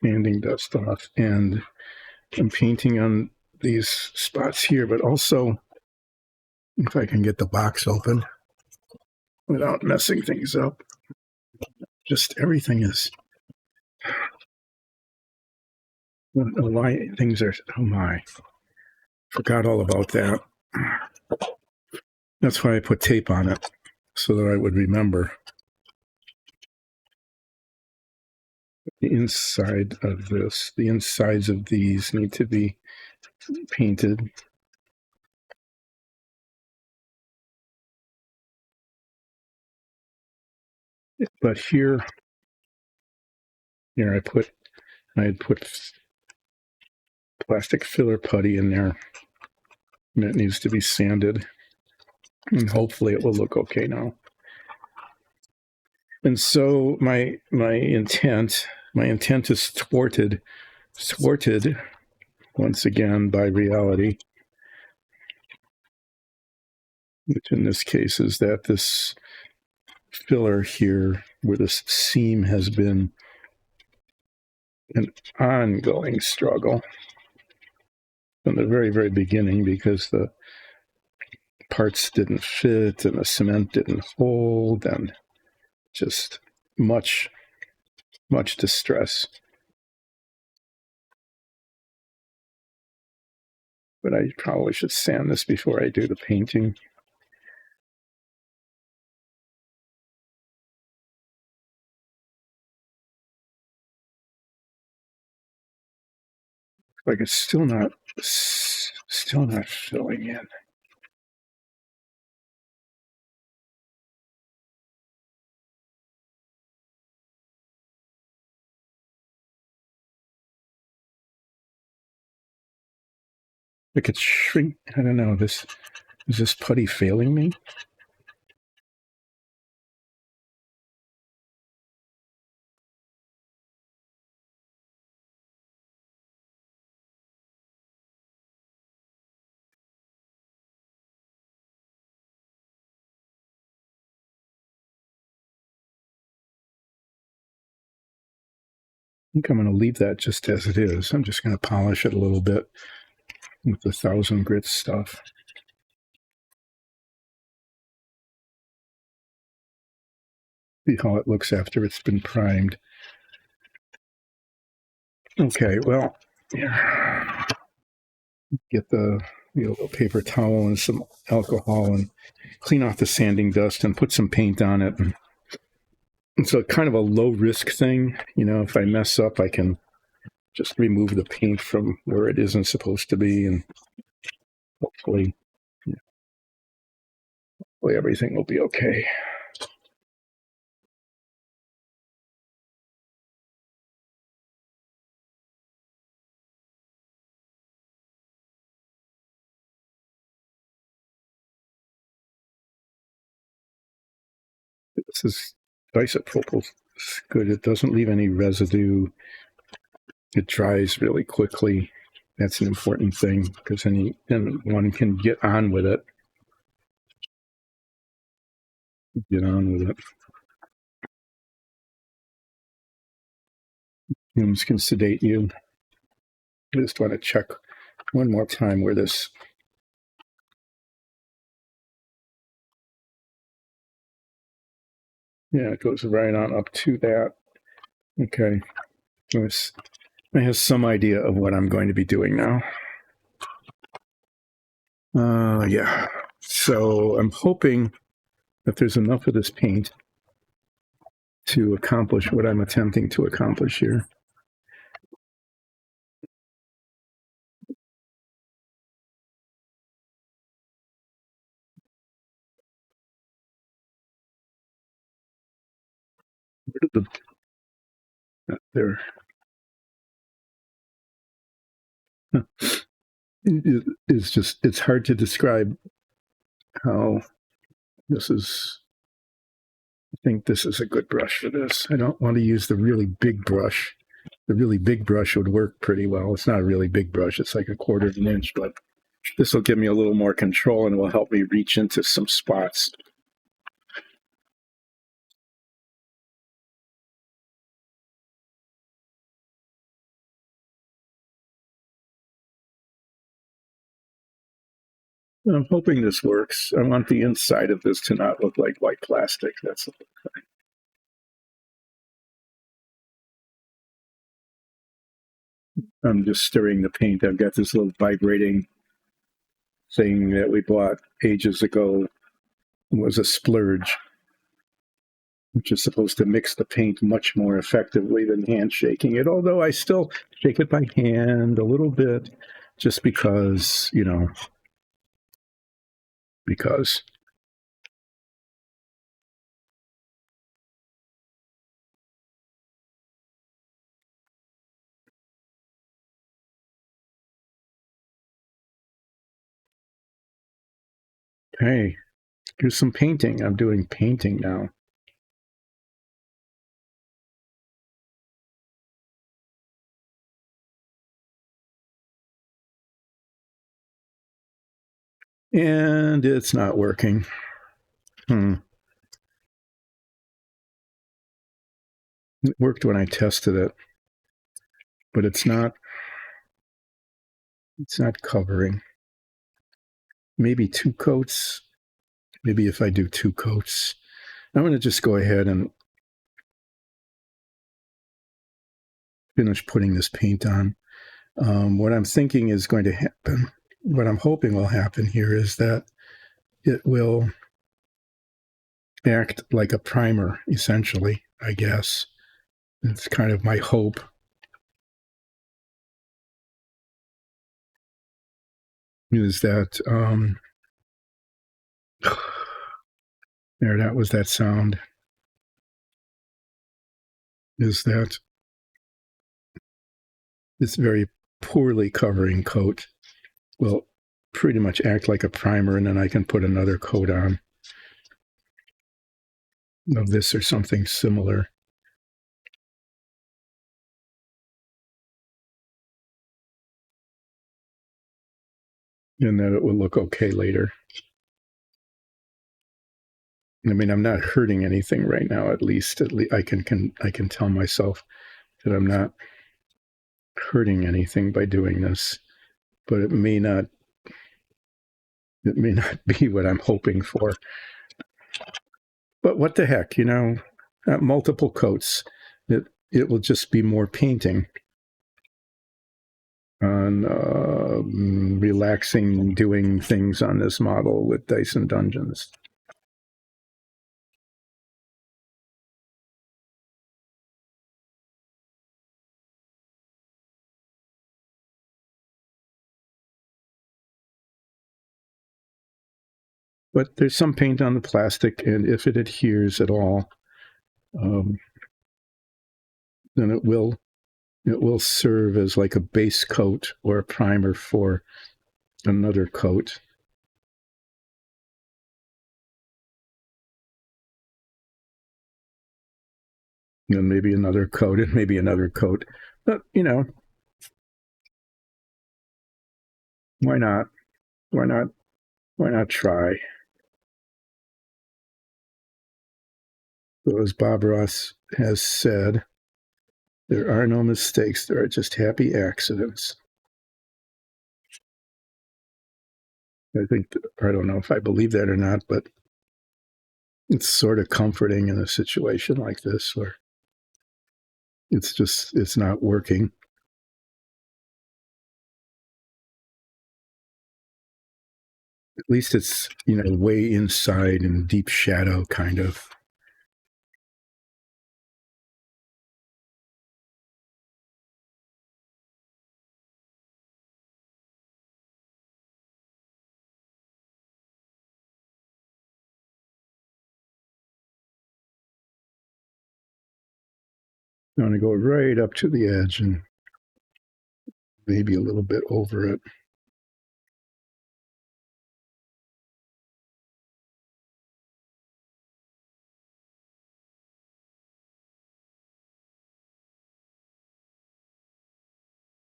Sanding dust off, and I'm painting on these spots here, but also if I can get the box open without messing things up. Just everything is, I don't know why things are, oh my, forgot all about that. That's why I put tape on it, so that I would remember. The inside of this, the insides of these need to be painted. But here I had put plastic filler putty in there, and it needs to be sanded, and hopefully it will look okay now. And so my intent is thwarted once again by reality, which in this case is that this filler here, where this seam has been an ongoing struggle from the very, very beginning, because the parts didn't fit and the cement didn't hold, and just much distress. But I probably should sand this before I do the painting. Like it's still not filling in. Like it's shrink. I don't know. Is this putty failing me? I think I'm going to leave that just as it is. I'm just going to polish it a little bit with the 1,000 grit stuff. See how it looks after it's been primed. Okay, well, yeah. Get the a little paper towel and some alcohol and clean off the sanding dust and put some paint on it. And so kind of a low risk thing. You know, if I mess up, I can just remove the paint from where it isn't supposed to be, and hopefully everything will be okay. This is isopropyl. It's good. It doesn't leave any residue. It dries really quickly. That's an important thing because then one can get on with it. Fumes can sedate you. I just want to check one more time where this. Yeah, it goes right on up to that. Okay. I have some idea of what I'm going to be doing now. Yeah. So I'm hoping that there's enough of this paint to accomplish what I'm attempting to accomplish here. There. It's hard to describe how this is. I think this is a good brush for this. I don't want to use the really big brush. The really big brush would work pretty well. It's not a really big brush. It's like 1/4 of an inch, but this will give me a little more control and will help me reach into some spots. I'm hoping this works. I want the inside of this to not look like white plastic. That's all. I'm just stirring the paint. I've got this little vibrating thing that we bought ages ago. It was a splurge, which is supposed to mix the paint much more effectively than hand shaking it, although I still shake it by hand a little bit just because, because. Hey, here's some painting. I'm doing painting now. And it's not working. It worked when I tested it, but it's not covering. Maybe 2 coats. Maybe if I do 2 coats. I'm going to just go ahead and finish putting this paint on. What I'm thinking is going to happen, what I'm hoping will happen here is that it will act like a primer, essentially, I guess. It's kind of my hope. Is that, there, that was that sound. Is that this very poorly covering coat will pretty much act like a primer, and then I can put another coat on of this or something similar. And that it will look okay later. I mean, I'm not hurting anything right now. At least I can tell myself that I'm not hurting anything by doing this, but it may not be what I'm hoping for. But what the heck, multiple coats, it will just be more painting. relaxing doing things on this model with Dice and Dungeons. But there's some paint on the plastic, and if it adheres at all, then it will serve as like a base coat or a primer for another coat. And maybe another coat, and maybe another coat. But, why not? Why not? Why not try? So as Bob Ross has said, there are no mistakes. There are just happy accidents. I don't know if I believe that or not, but it's sort of comforting in a situation like this where it's not working. At least it's, way inside in deep shadow, kind of. I'm going to go right up to the edge and maybe a little bit over it.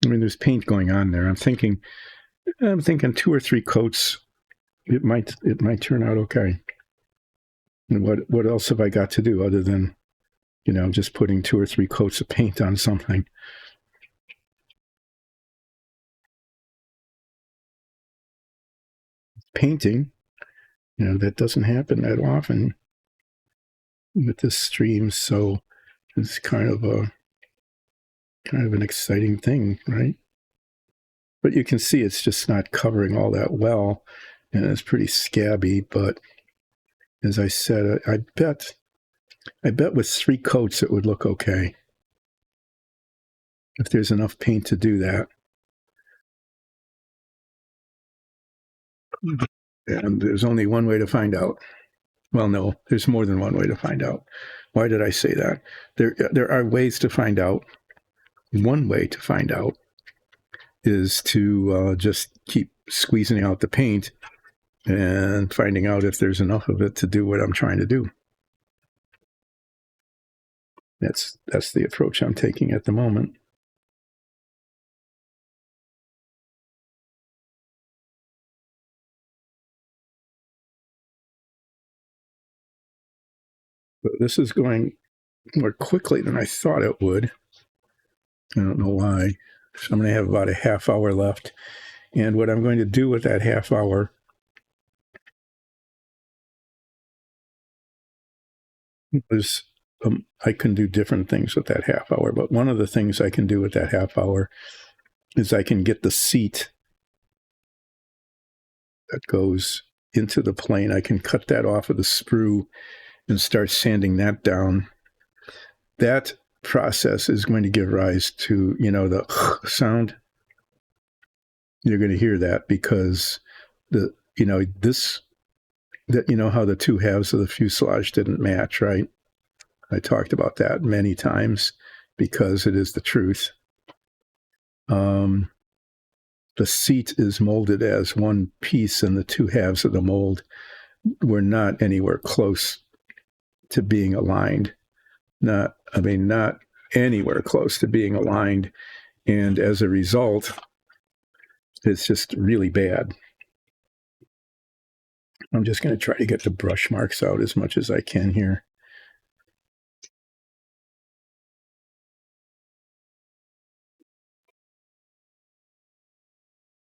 I mean, there's paint going on there. I'm thinking 2 or 3 coats. It might turn out okay. And what else have I got to do other than, just putting 2 or 3 coats of paint on something? Painting, that doesn't happen that often with this stream, so it's kind of an exciting thing, right? But you can see it's just not covering all that well, and it's pretty scabby. But as I said, I bet with 3 coats it would look okay if there's enough paint to do that. And there's only one way to find out. Well, no, there's more than one way to find out. Why did I say that? There are ways to find out. One way to find out is to just keep squeezing out the paint and finding out if there's enough of it to do what I'm trying to do. That's the approach I'm taking at the moment. But this is going more quickly than I thought it would. I don't know why. So I'm going to have about a half hour left. And what I'm going to do with that half hour is I can do different things with that half hour. But one of the things I can do with that half hour is I can get the seat that goes into the plane. I can cut that off of the sprue and start sanding that down. That process is going to give rise to, the sound. You're going to hear that because how the 2 halves of the fuselage didn't match, right? I talked about that many times because it is the truth. The seat is molded as one piece, and the 2 halves of the mold were not anywhere close to being aligned. Not anywhere close to being aligned. And as a result, it's just really bad. I'm just going to try to get the brush marks out as much as I can here.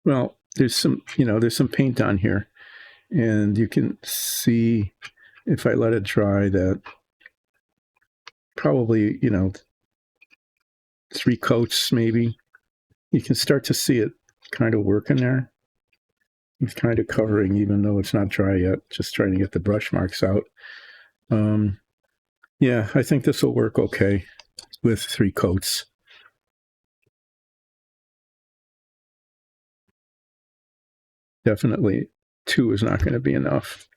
Well, there's some paint on here, and you can see if I let it dry that probably, 3 coats maybe you can start to see it kind of working there. It's kind of covering, even though it's not dry yet, just trying to get the brush marks out. Yeah, I think this will work okay with 3 coats. Definitely 2 is not going to be enough.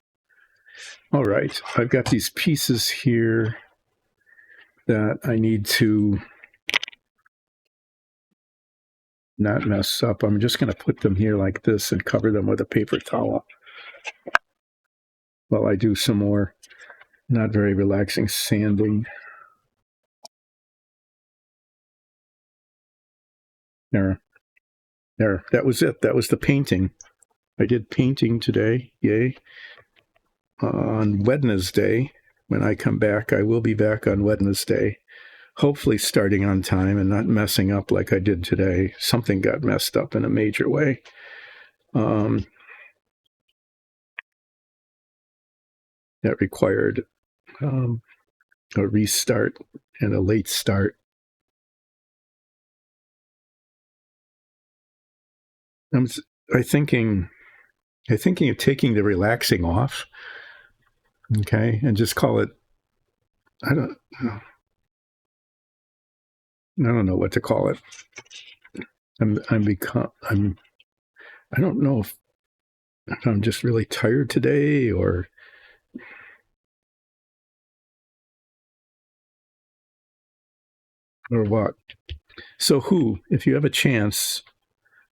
All right, I've got these pieces here that I need to not mess up. I'm just going to put them here like this and cover them with a paper towel while I do some more not very relaxing sanding. There. That was it. That was the painting. I did painting today. Yay. On Wednesday, when I come back, I will be back on Wednesday, hopefully starting on time and not messing up like I did today. Something got messed up in a major way. That required a restart and a late start. I'm thinking of taking the relaxing off, okay, and just call it. I don't know what to call it. I don't know if I'm just really tired today or what. So if you have a chance,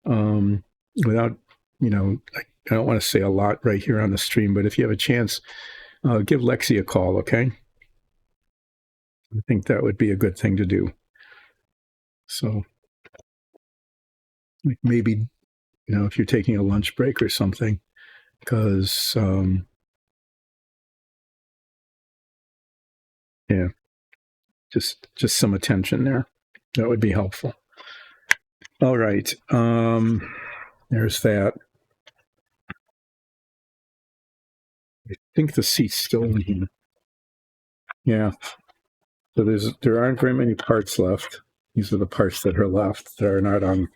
without, I don't want to say a lot right here on the stream, but if you have a chance, give Lexi a call, okay? I think that would be a good thing to do. So maybe, if you're taking a lunch break or something, because, yeah, just some attention there. That would be helpful. All right. There's that. I think the seat's still in here. Yeah. So there aren't very many parts left. These are the parts that are left that are not on.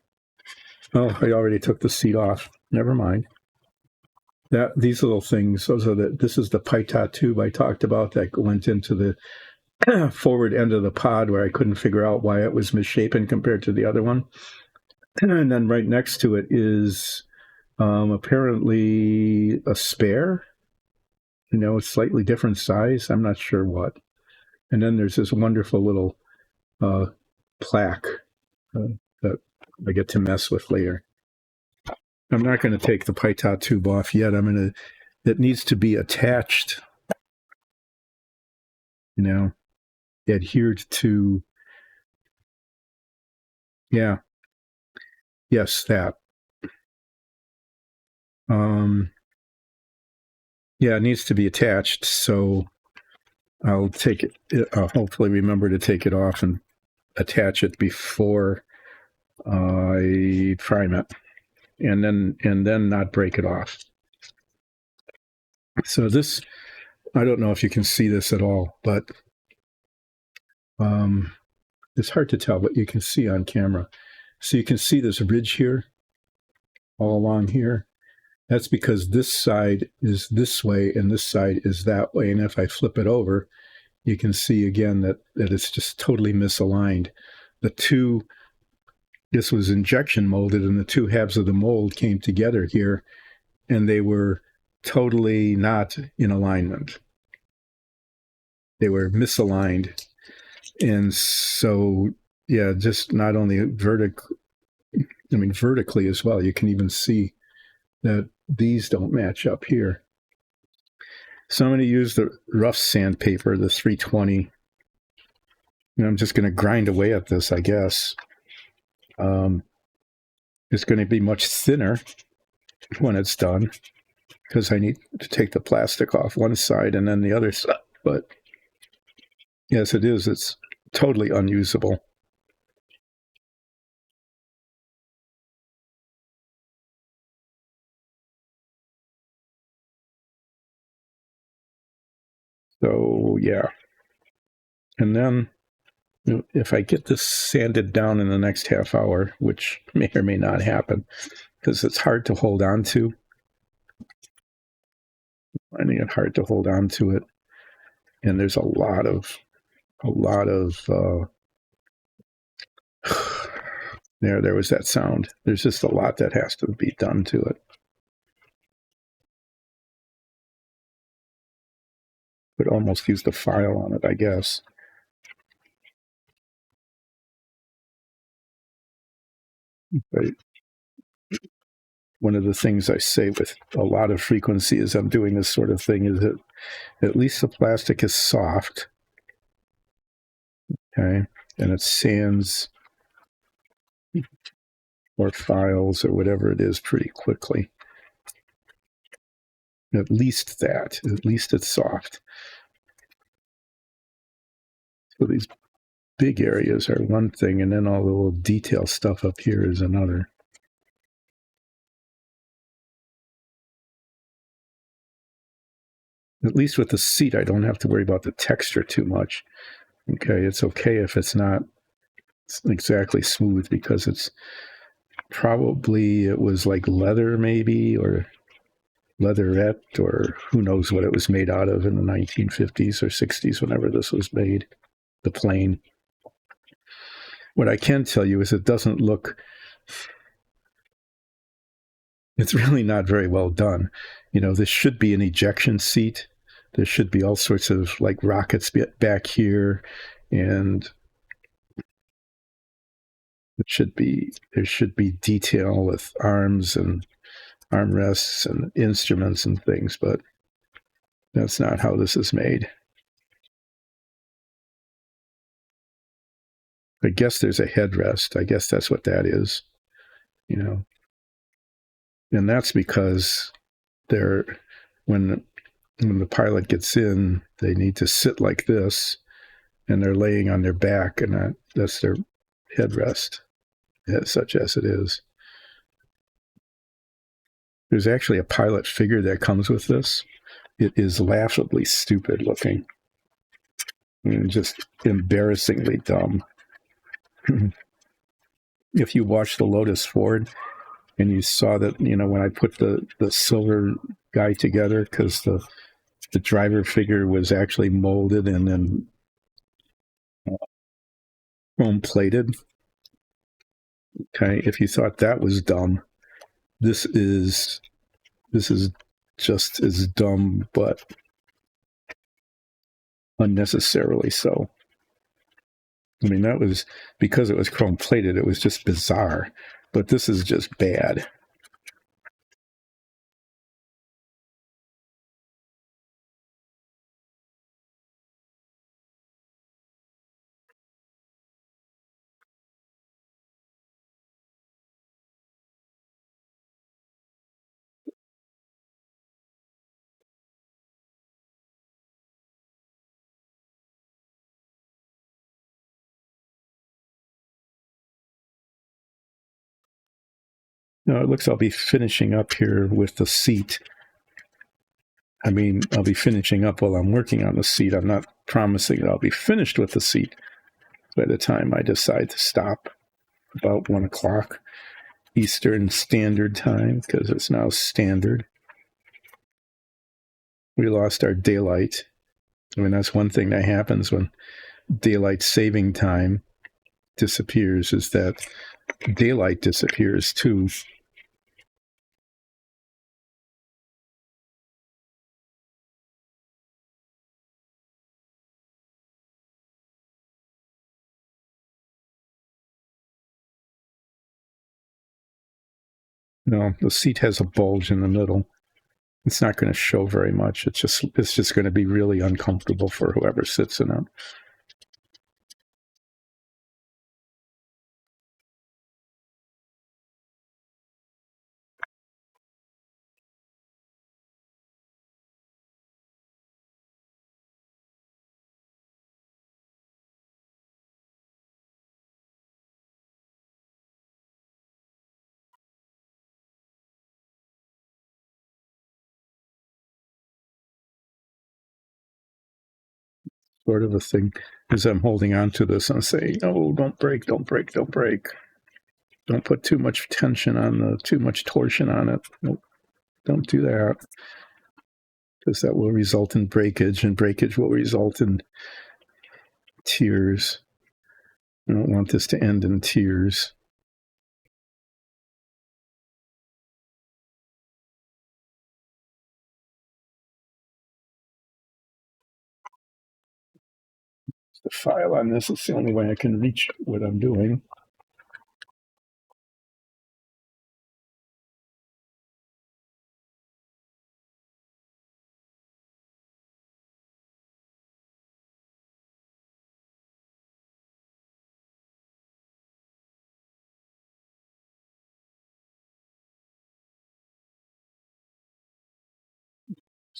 Oh, I already took the seat off. Never mind. These little things. This is the Pytot tube I talked about that went into the forward end of the pod where I couldn't figure out why it was misshapen compared to the other one. And then right next to it is apparently a spare. A slightly different size. I'm not sure what. And then there's this wonderful little plaque that I get to mess with later. I'm not going to take the Pytot tube off yet. It needs to be attached, adhered to. Yeah. Yes, that. Yeah, it needs to be attached. So I'll take it. I'll hopefully remember to take it off and attach it before I prime it, and then not break it off. So this, I don't know if you can see this at all, but it's hard to tell, but you can see on camera. So you can see this ridge here, all along here. That's because this side is this way and this side is that way. And if I flip it over, you can see again that it's just totally misaligned. This was injection molded, and the 2 halves of the mold came together here, and they were totally not in alignment. They were misaligned. And so, yeah, just not only vertically as well, you can even see that these don't match up here. So I'm going to use the rough sandpaper, the 320. And I'm just going to grind away at this, I guess. It's going to be much thinner when it's done because I need to take the plastic off one side and then the other side. But yes, it is. It's totally unusable. So, yeah. And then If I get this sanded down in the next half hour, which may or may not happen, because it's hard to hold on to. Finding it hard to hold on to it, and there's a lot of there was that sound. There's just a lot that has to be done to it. Could almost use the file on it, I guess. But one of the things I say with a lot of frequency as I'm doing this sort of thing is that at least the plastic is soft, okay, and it sands or files or whatever it is pretty quickly. At least that. At least it's soft. So these big areas are one thing, and then all the little detail stuff up here is another. At least with the seat, I don't have to worry about the texture too much. Okay, it's okay if it's not exactly smooth, because it's probably, it was like leather maybe, or leatherette, or who knows what it was made out of in the 1950s or 60s, whenever this was made, the plane. What I can tell you is it doesn't look, it's really not very well done. You know, this should be an ejection seat. There should be all sorts of like rockets back here, and there should be detail with arms and armrests and instruments and things, but that's not how this is made. I guess there's a headrest. I guess that's what that is, you know. And that's because when the pilot gets in, they need to sit like this, and they're laying on their back, and that's their headrest, such as it is. There's actually a pilot figure that comes with this. It is laughably stupid looking, and just embarrassingly dumb. If you watch the Lotus Ford and you saw that, you know, when I put the silver guy together, because the driver figure was actually molded and then chrome plated. Okay, if you thought that was dumb, this is just as dumb, but unnecessarily so. I mean, that was because it was chrome plated. It was just bizarre, but this is just bad. No, it looks I'll be finishing up here with the seat. I mean, I'll be finishing up while I'm working on the seat. I'm not promising that I'll be finished with the seat by the time I decide to stop, about 1 o'clock Eastern Standard Time, because it's now standard. We lost our daylight. I mean, that's one thing that happens when daylight saving time disappears, is that daylight disappears too. No, the seat has a bulge in the middle. It's not going to show very much. It's just going to be really uncomfortable for whoever sits in it. sort of a thing. As I'm holding on to this, I'm saying, no, don't break, don't break, don't break. Don't put too much tension on too much torsion on it. Nope, don't do that. Because that will result in breakage, and breakage will result in tears. I don't want this to end in tears. The file on this is the only way I can reach what I'm doing.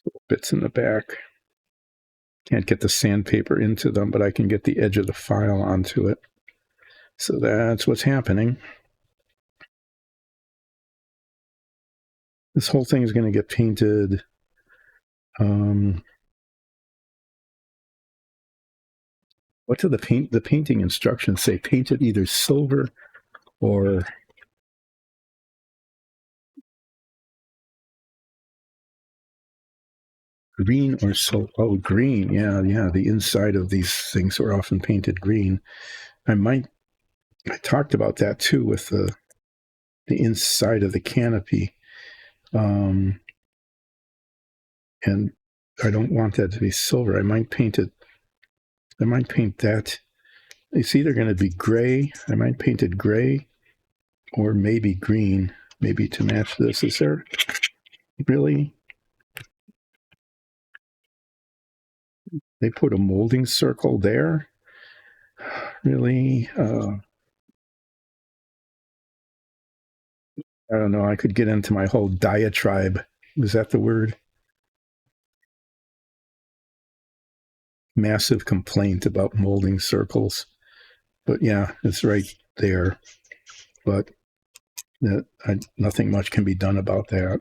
Little bits in the back. Can't get the sandpaper into them, but I can get the edge of the file onto it. So that's what's happening. This whole thing is going to get painted. What do the painting instructions say? Paint it either silver or green or silver. Oh, green. Yeah. The inside of these things are often painted green. I talked about that too with the inside of the canopy. And I don't want that to be silver. I might paint that. It's either going to be gray. I might paint it gray or maybe green, maybe to match this. Is there really? They put a molding circle there? Really? I don't know. I could get into my whole diatribe. Was that the word? Massive complaint about molding circles. But yeah, it's right there. But nothing much can be done about that.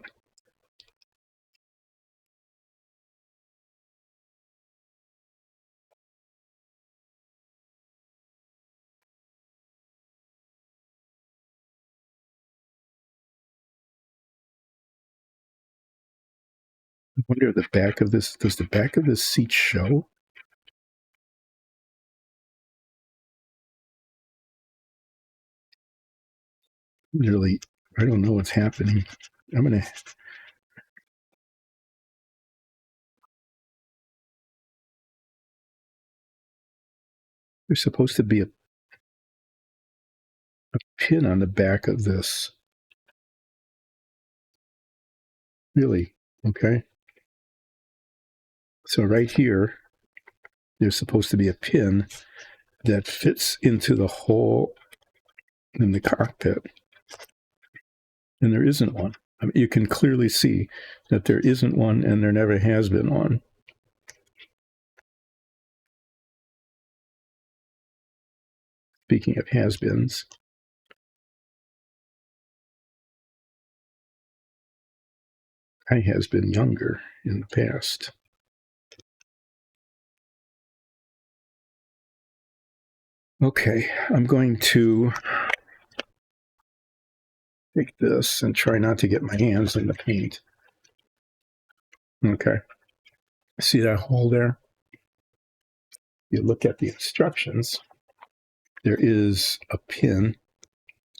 I wonder the back of this, does the back of this seat show? Really, I don't know what's happening. There's supposed to be a pin on the back of this. Really? Okay. So right here, there's supposed to be a pin that fits into the hole in the cockpit. And there isn't one. I mean, you can clearly see that there isn't one and there never has been one. Speaking of has-beens, I has been younger in the past. Okay, I'm going to take this and try not to get my hands in the paint. Okay. See that hole there? You look at the instructions. There is a pin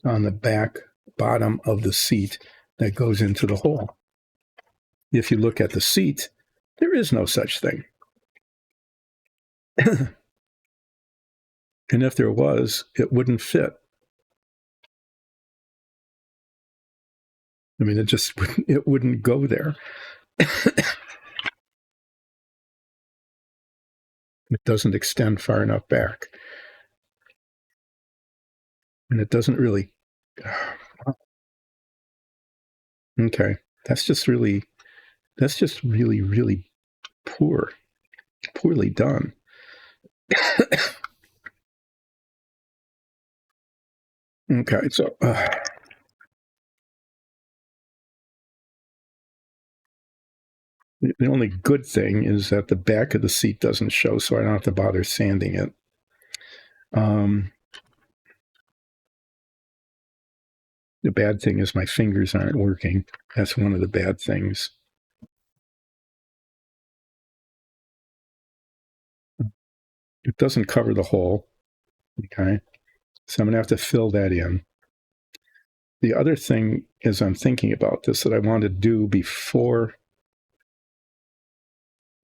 on the back bottom of the seat that goes into the hole. If you look at the seat, there is no such thing. And if there was, it wouldn't fit. I mean, it wouldn't go there. It doesn't extend far enough back. And it doesn't really. Okay. That's just really, really poorly done. Okay. So, The only good thing is that the back of the seat doesn't show, so I don't have to bother sanding it. The bad thing is my fingers aren't working. That's one of the bad things. It doesn't cover the hole. Okay. So I'm going to have to fill that in. The other thing is I'm thinking about this that I want to do before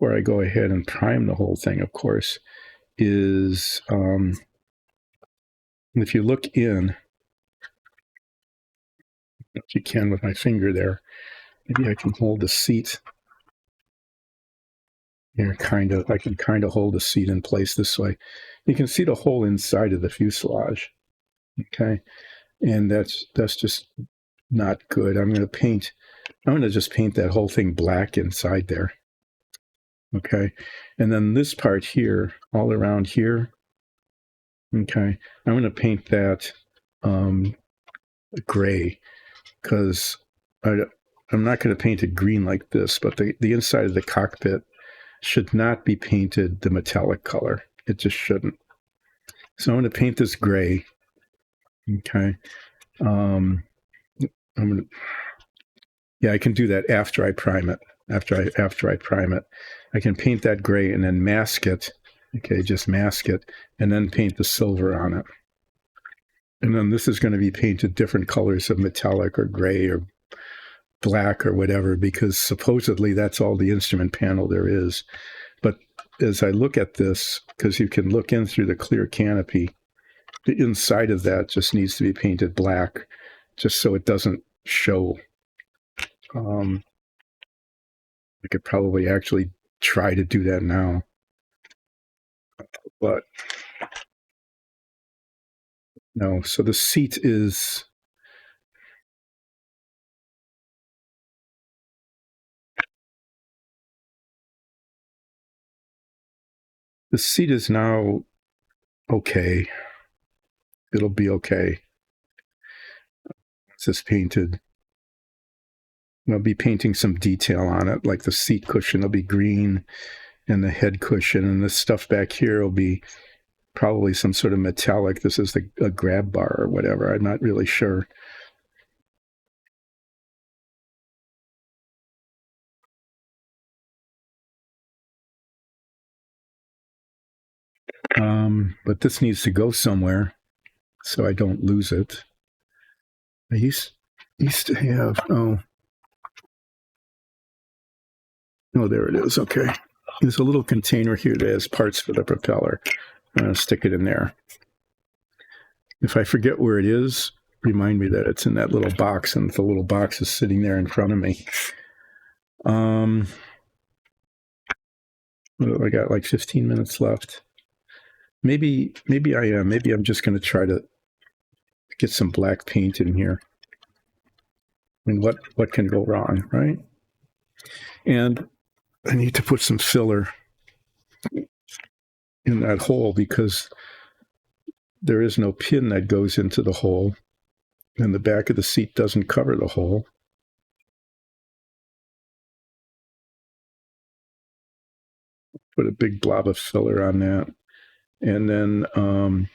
I go ahead and prime the whole thing, of course, is if you look in, if you can with my finger there, maybe I can hold the seat here, I can kind of hold the seat in place this way. You can see the hole inside of the fuselage. Okay. And that's just not good. I'm going to just paint that whole thing black inside there. Okay. And then this part here, all around here. Okay. I'm going to paint that gray because I'm not going to paint it green like this, but the inside of the cockpit should not be painted the metallic color. It just shouldn't. So I'm going to paint this gray. Okay. I can do that after I prime it. After I prime it, I can paint that gray and then mask it. Okay, just mask it and then paint the silver on it. And then this is going to be painted different colors of metallic or gray or black or whatever, because supposedly that's all the instrument panel there is. But as I look at this, because you can look in through the clear canopy, the inside of that just needs to be painted black, just so it doesn't show. I could probably actually try to do that now, but no. So the seat is now okay. It'll be okay. It's just painted. I'll be painting some detail on it, like the seat cushion will be green and the head cushion, and this stuff back here will be probably some sort of metallic. This is a grab bar or whatever. I'm not really sure. But this needs to go somewhere so I don't lose it. I used to have, oh, there it is. Okay. There's a little container here that has parts for the propeller. I'm going to stick it in there. If I forget where it is, remind me that it's in that little box, and the little box is sitting there in front of me. I got like 15 minutes left. Maybe I am. Maybe I'm just going to try to get some black paint in here. I mean, what can go wrong, right? And I need to put some filler in that hole because there is no pin that goes into the hole, and the back of the seat doesn't cover the hole. Put a big blob of filler on that. And then I'm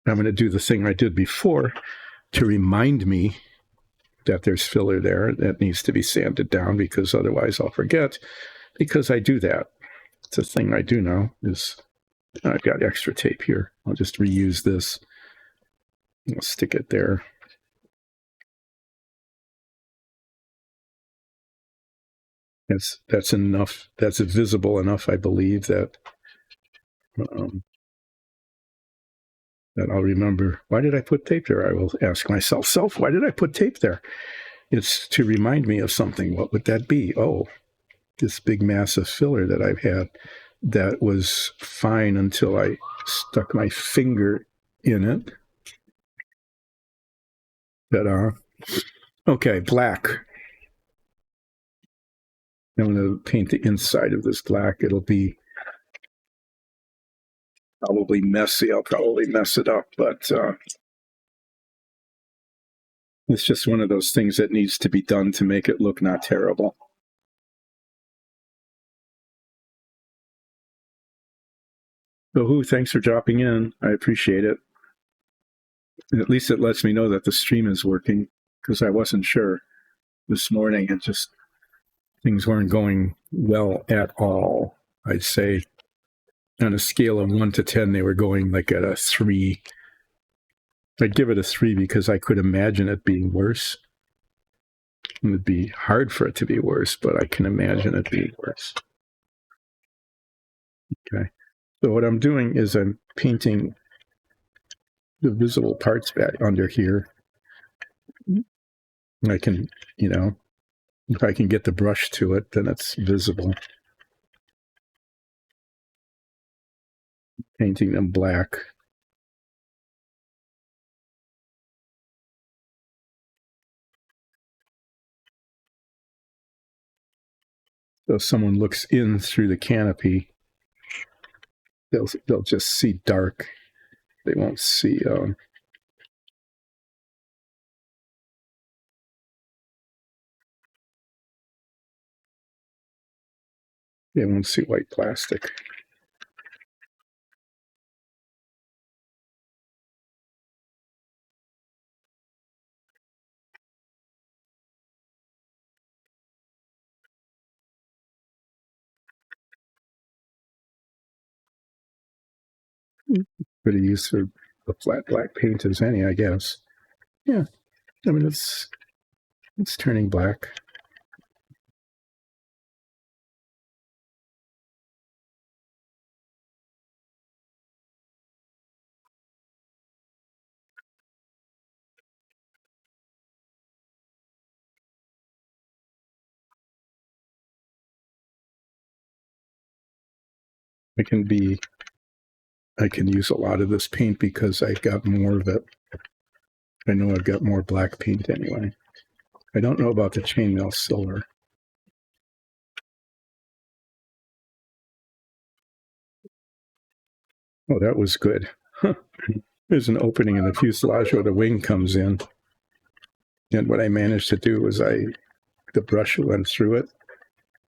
going to do the thing I did before to remind me that there's filler there that needs to be sanded down, because otherwise I'll forget, because I do that. It's a thing I do now. I've got extra tape here. I'll just reuse this. I'll stick it there. That's enough. That's visible enough, I believe, that I'll remember. Why did I put tape there? I will ask myself, why did I put tape there? It's to remind me of something. What would that be? Oh, this big mass of filler that I've had that was fine until I stuck my finger in it. Ta-da. Okay, black. I'm going to paint the inside of this black. It'll be probably messy. I'll probably mess it up, but It's just one of those things that needs to be done to make it look not terrible. So, thanks for dropping in. I appreciate it. And at least it lets me know that the stream is working, because I wasn't sure this morning. It just, things weren't going well at all. I'd say on a scale of 1 to 10, they were going like at a 3. I'd give it a 3 because I could imagine it being worse. It would be hard for it to be worse, but I can imagine it being worse. Okay. So what I'm doing is I'm painting the visible parts back under here. I can, if I can get the brush to it, then it's visible. Painting them black. So if someone looks in through the canopy, they'll just see dark. They won't see white plastic. Pretty use for the flat black paint as any, I guess. Yeah, I mean it's turning black. I can use a lot of this paint because I got more of it. I know I've got more black paint anyway. I don't know about the chainmail silver. Oh, that was good. Huh. There's an opening in the fuselage where the wing comes in. And what I managed to do was the brush went through it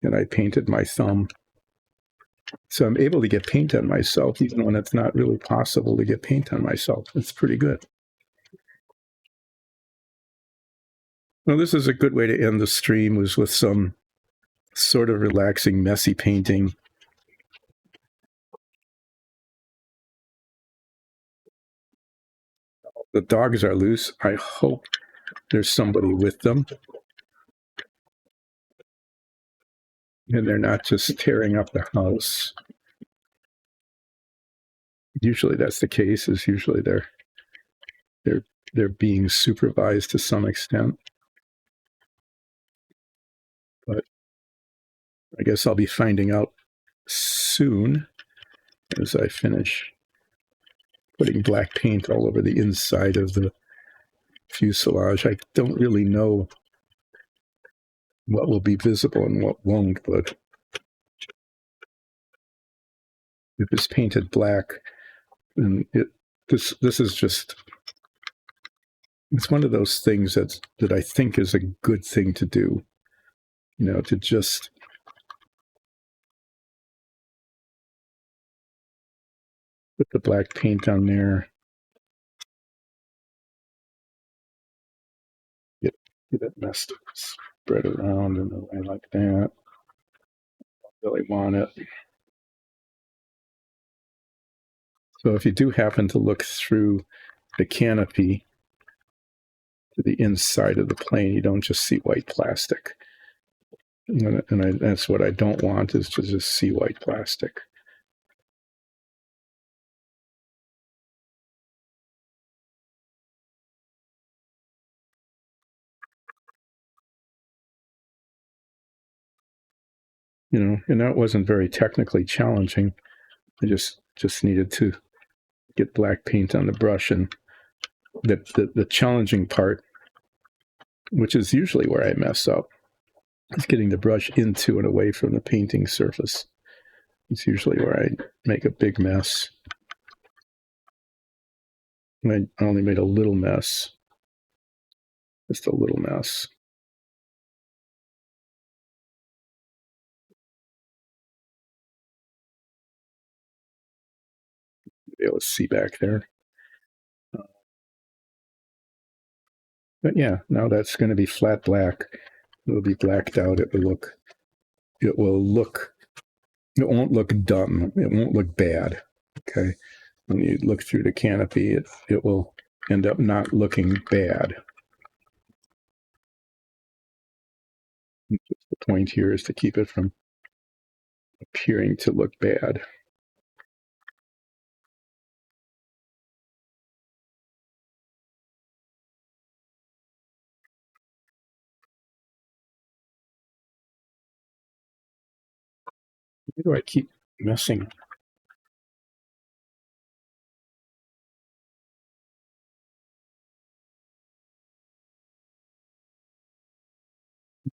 and I painted my thumb. So I'm able to get paint on myself even when it's not really possible to get paint on myself. It's pretty good. Well, this is a good way to end the stream, was with some sort of relaxing, messy painting. The dogs are loose. I hope there's somebody with them. And they're not just tearing up the house. Usually that's the case, is usually they're being supervised to some extent. But I guess I'll be finding out soon as I finish putting black paint all over the inside of the fuselage. I don't really know what will be visible and what won't, but if it's painted black, then this is just, it's one of those things that I think is a good thing to do, to just put the black paint on there, get it messed up, spread around in a way like that. Don't really want it. So if you do happen to look through the canopy to the inside of the plane, you don't just see white plastic. And that's what I don't want, is to just see white plastic. And that wasn't very technically challenging. I just needed to get black paint on the brush, and the challenging part, which is usually where I mess up, is getting the brush into and away from the painting surface. It's usually where I make a big mess. I only made a little mess Just a little mess. Be able to see back there. But yeah, now that's going to be flat black. It'll be blacked out. It won't look dumb. It won't look bad. Okay. When you look through the canopy, it will end up not looking bad. The point here is to keep it from appearing to look bad. Why do I keep messing?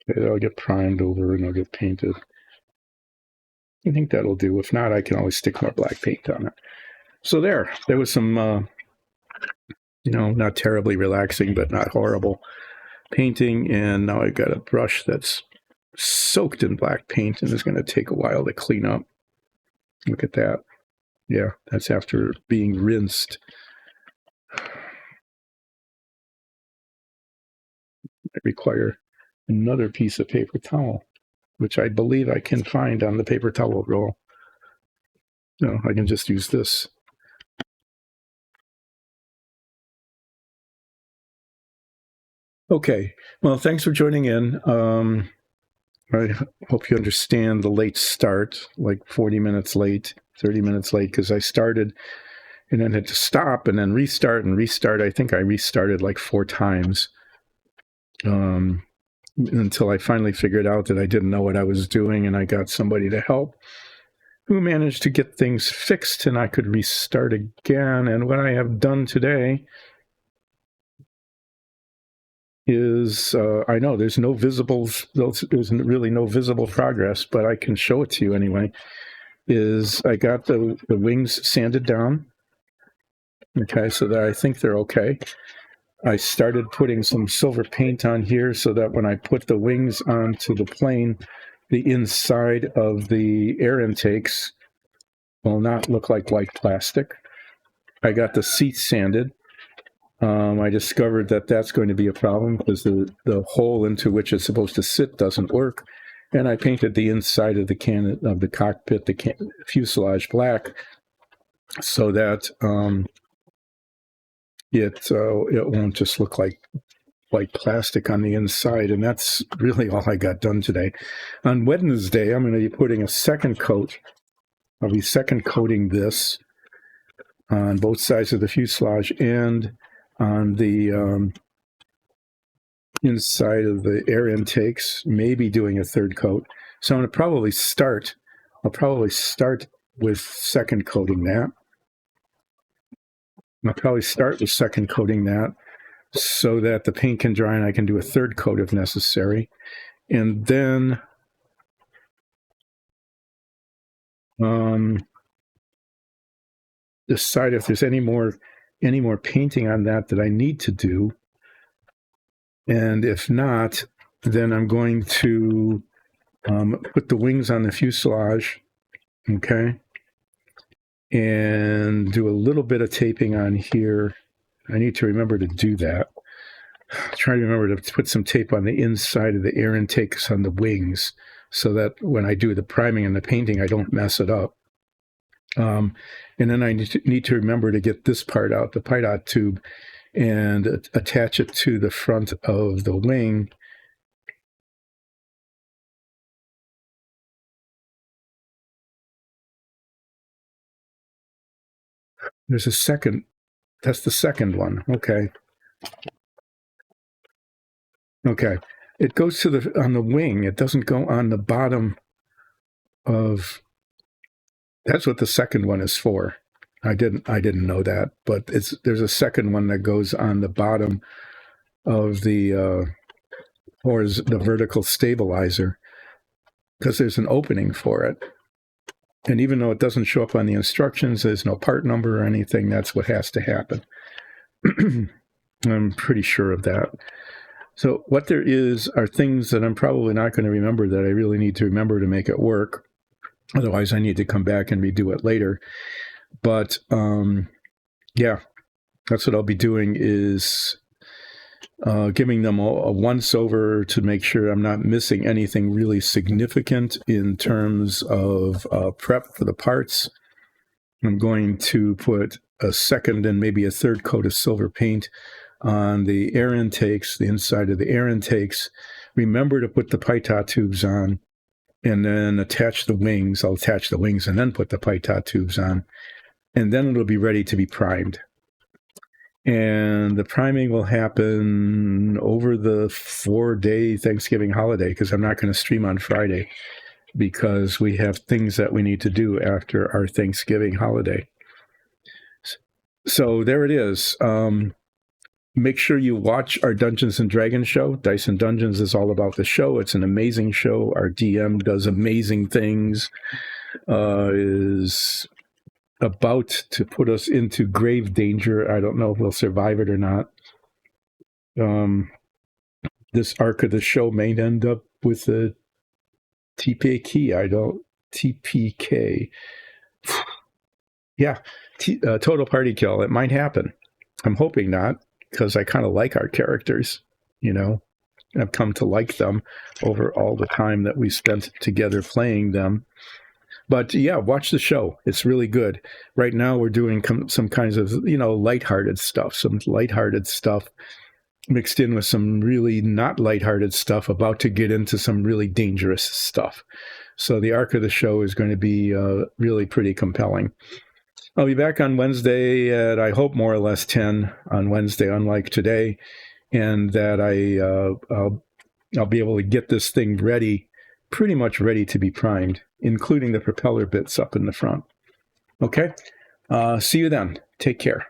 Okay, I'll get primed over and I'll get painted. I think that'll do. If not, I can always stick more black paint on it. So there was some, not terribly relaxing, but not horrible painting. And now I've got a brush that's soaked in black paint and is going to take a while to clean up. Look at that. Yeah, that's after being rinsed. I require another piece of paper towel, which I believe I can find on the paper towel roll. No, I can just use this. Okay, well, thanks for joining in. I hope you understand the late start, like 40 minutes late, 30 minutes late, because I started and then had to stop and then restart and restart. I think I restarted like 4 times until I finally figured out that I didn't know what I was doing, and I got somebody to help who managed to get things fixed, and I could restart again. And what I have done today is, I know there's really no visible progress, but I can show it to you anyway, is I got the wings sanded down. Okay, so that I think they're okay. I started putting some silver paint on here so that when I put the wings onto the plane, the inside of the air intakes will not look like white plastic. I got the seats sanded. I discovered that that's going to be a problem because the hole into which it's supposed to sit doesn't work. And I painted the inside of the cockpit, the fuselage black, so that it won't just look like white plastic on the inside. And that's really all I got done today. On Wednesday, I'm going to be putting a second coat. I'll be second coating this on both sides of the fuselage and on the inside of the air intakes, maybe doing a third coat. So I'm going to probably start with second coating that. I'll probably start with second coating that so that the paint can dry and I can do a third coat if necessary. And then decide if there's any more painting on that I need to do. And if not, then I'm going to put the wings on the fuselage, okay, and do a little bit of taping on here. I need to remember to do that. Try to remember to put some tape on the inside of the air intakes on the wings so that when I do the priming and the painting, I don't mess it up. And then I need to remember to get this part out, the pilot tube, and attach it to the front of the wing. There's a second, that's the second one. Okay. Okay. It goes to on the wing. It doesn't go on the bottom of, that's what the second one is for. I didn't know that, but there's a second one that goes on the bottom of the vertical stabilizer because there's an opening for it. And even though it doesn't show up on the instructions, there's no part number or anything, that's what has to happen. I'm pretty sure of that. So what there is are things that I'm probably not going to remember that I really need to remember to make it work. Otherwise, I need to come back and redo it later. But yeah, that's what I'll be doing, is giving them a once-over to make sure I'm not missing anything really significant in terms of prep for the parts. I'm going to put a second and maybe a third coat of silver paint on the air intakes, the inside of the air intakes. Remember to put the pitot tubes on and then attach the wings. I'll attach the wings and then put the pitot tubes on. And then it'll be ready to be primed. And the priming will happen over the 4-day Thanksgiving holiday, because I'm not going to stream on Friday because we have things that we need to do after our Thanksgiving holiday. So there it is. Make sure you watch our Dungeons & Dragons show. Dice and Dungeons is all about the show. It's an amazing show. Our DM does amazing things. Is about to put us into grave danger. I don't know if we'll survive it or not. This arc of the show may end up with a TPK. Yeah, total party kill. It might happen. I'm hoping not, because I kind of like our characters, you know. I've come to like them over all the time that we spent together playing them. But yeah, watch the show. It's really good. Right now we're doing some kinds of, lighthearted stuff, mixed in with some really not lighthearted stuff, about to get into some really dangerous stuff. So the arc of the show is going to be really pretty compelling. I'll be back on Wednesday at, I hope, more or less 10 on Wednesday, unlike today, and that I'll be able to get this thing ready, pretty much ready to be primed, including the propeller bits up in the front. Okay? See you then. Take care.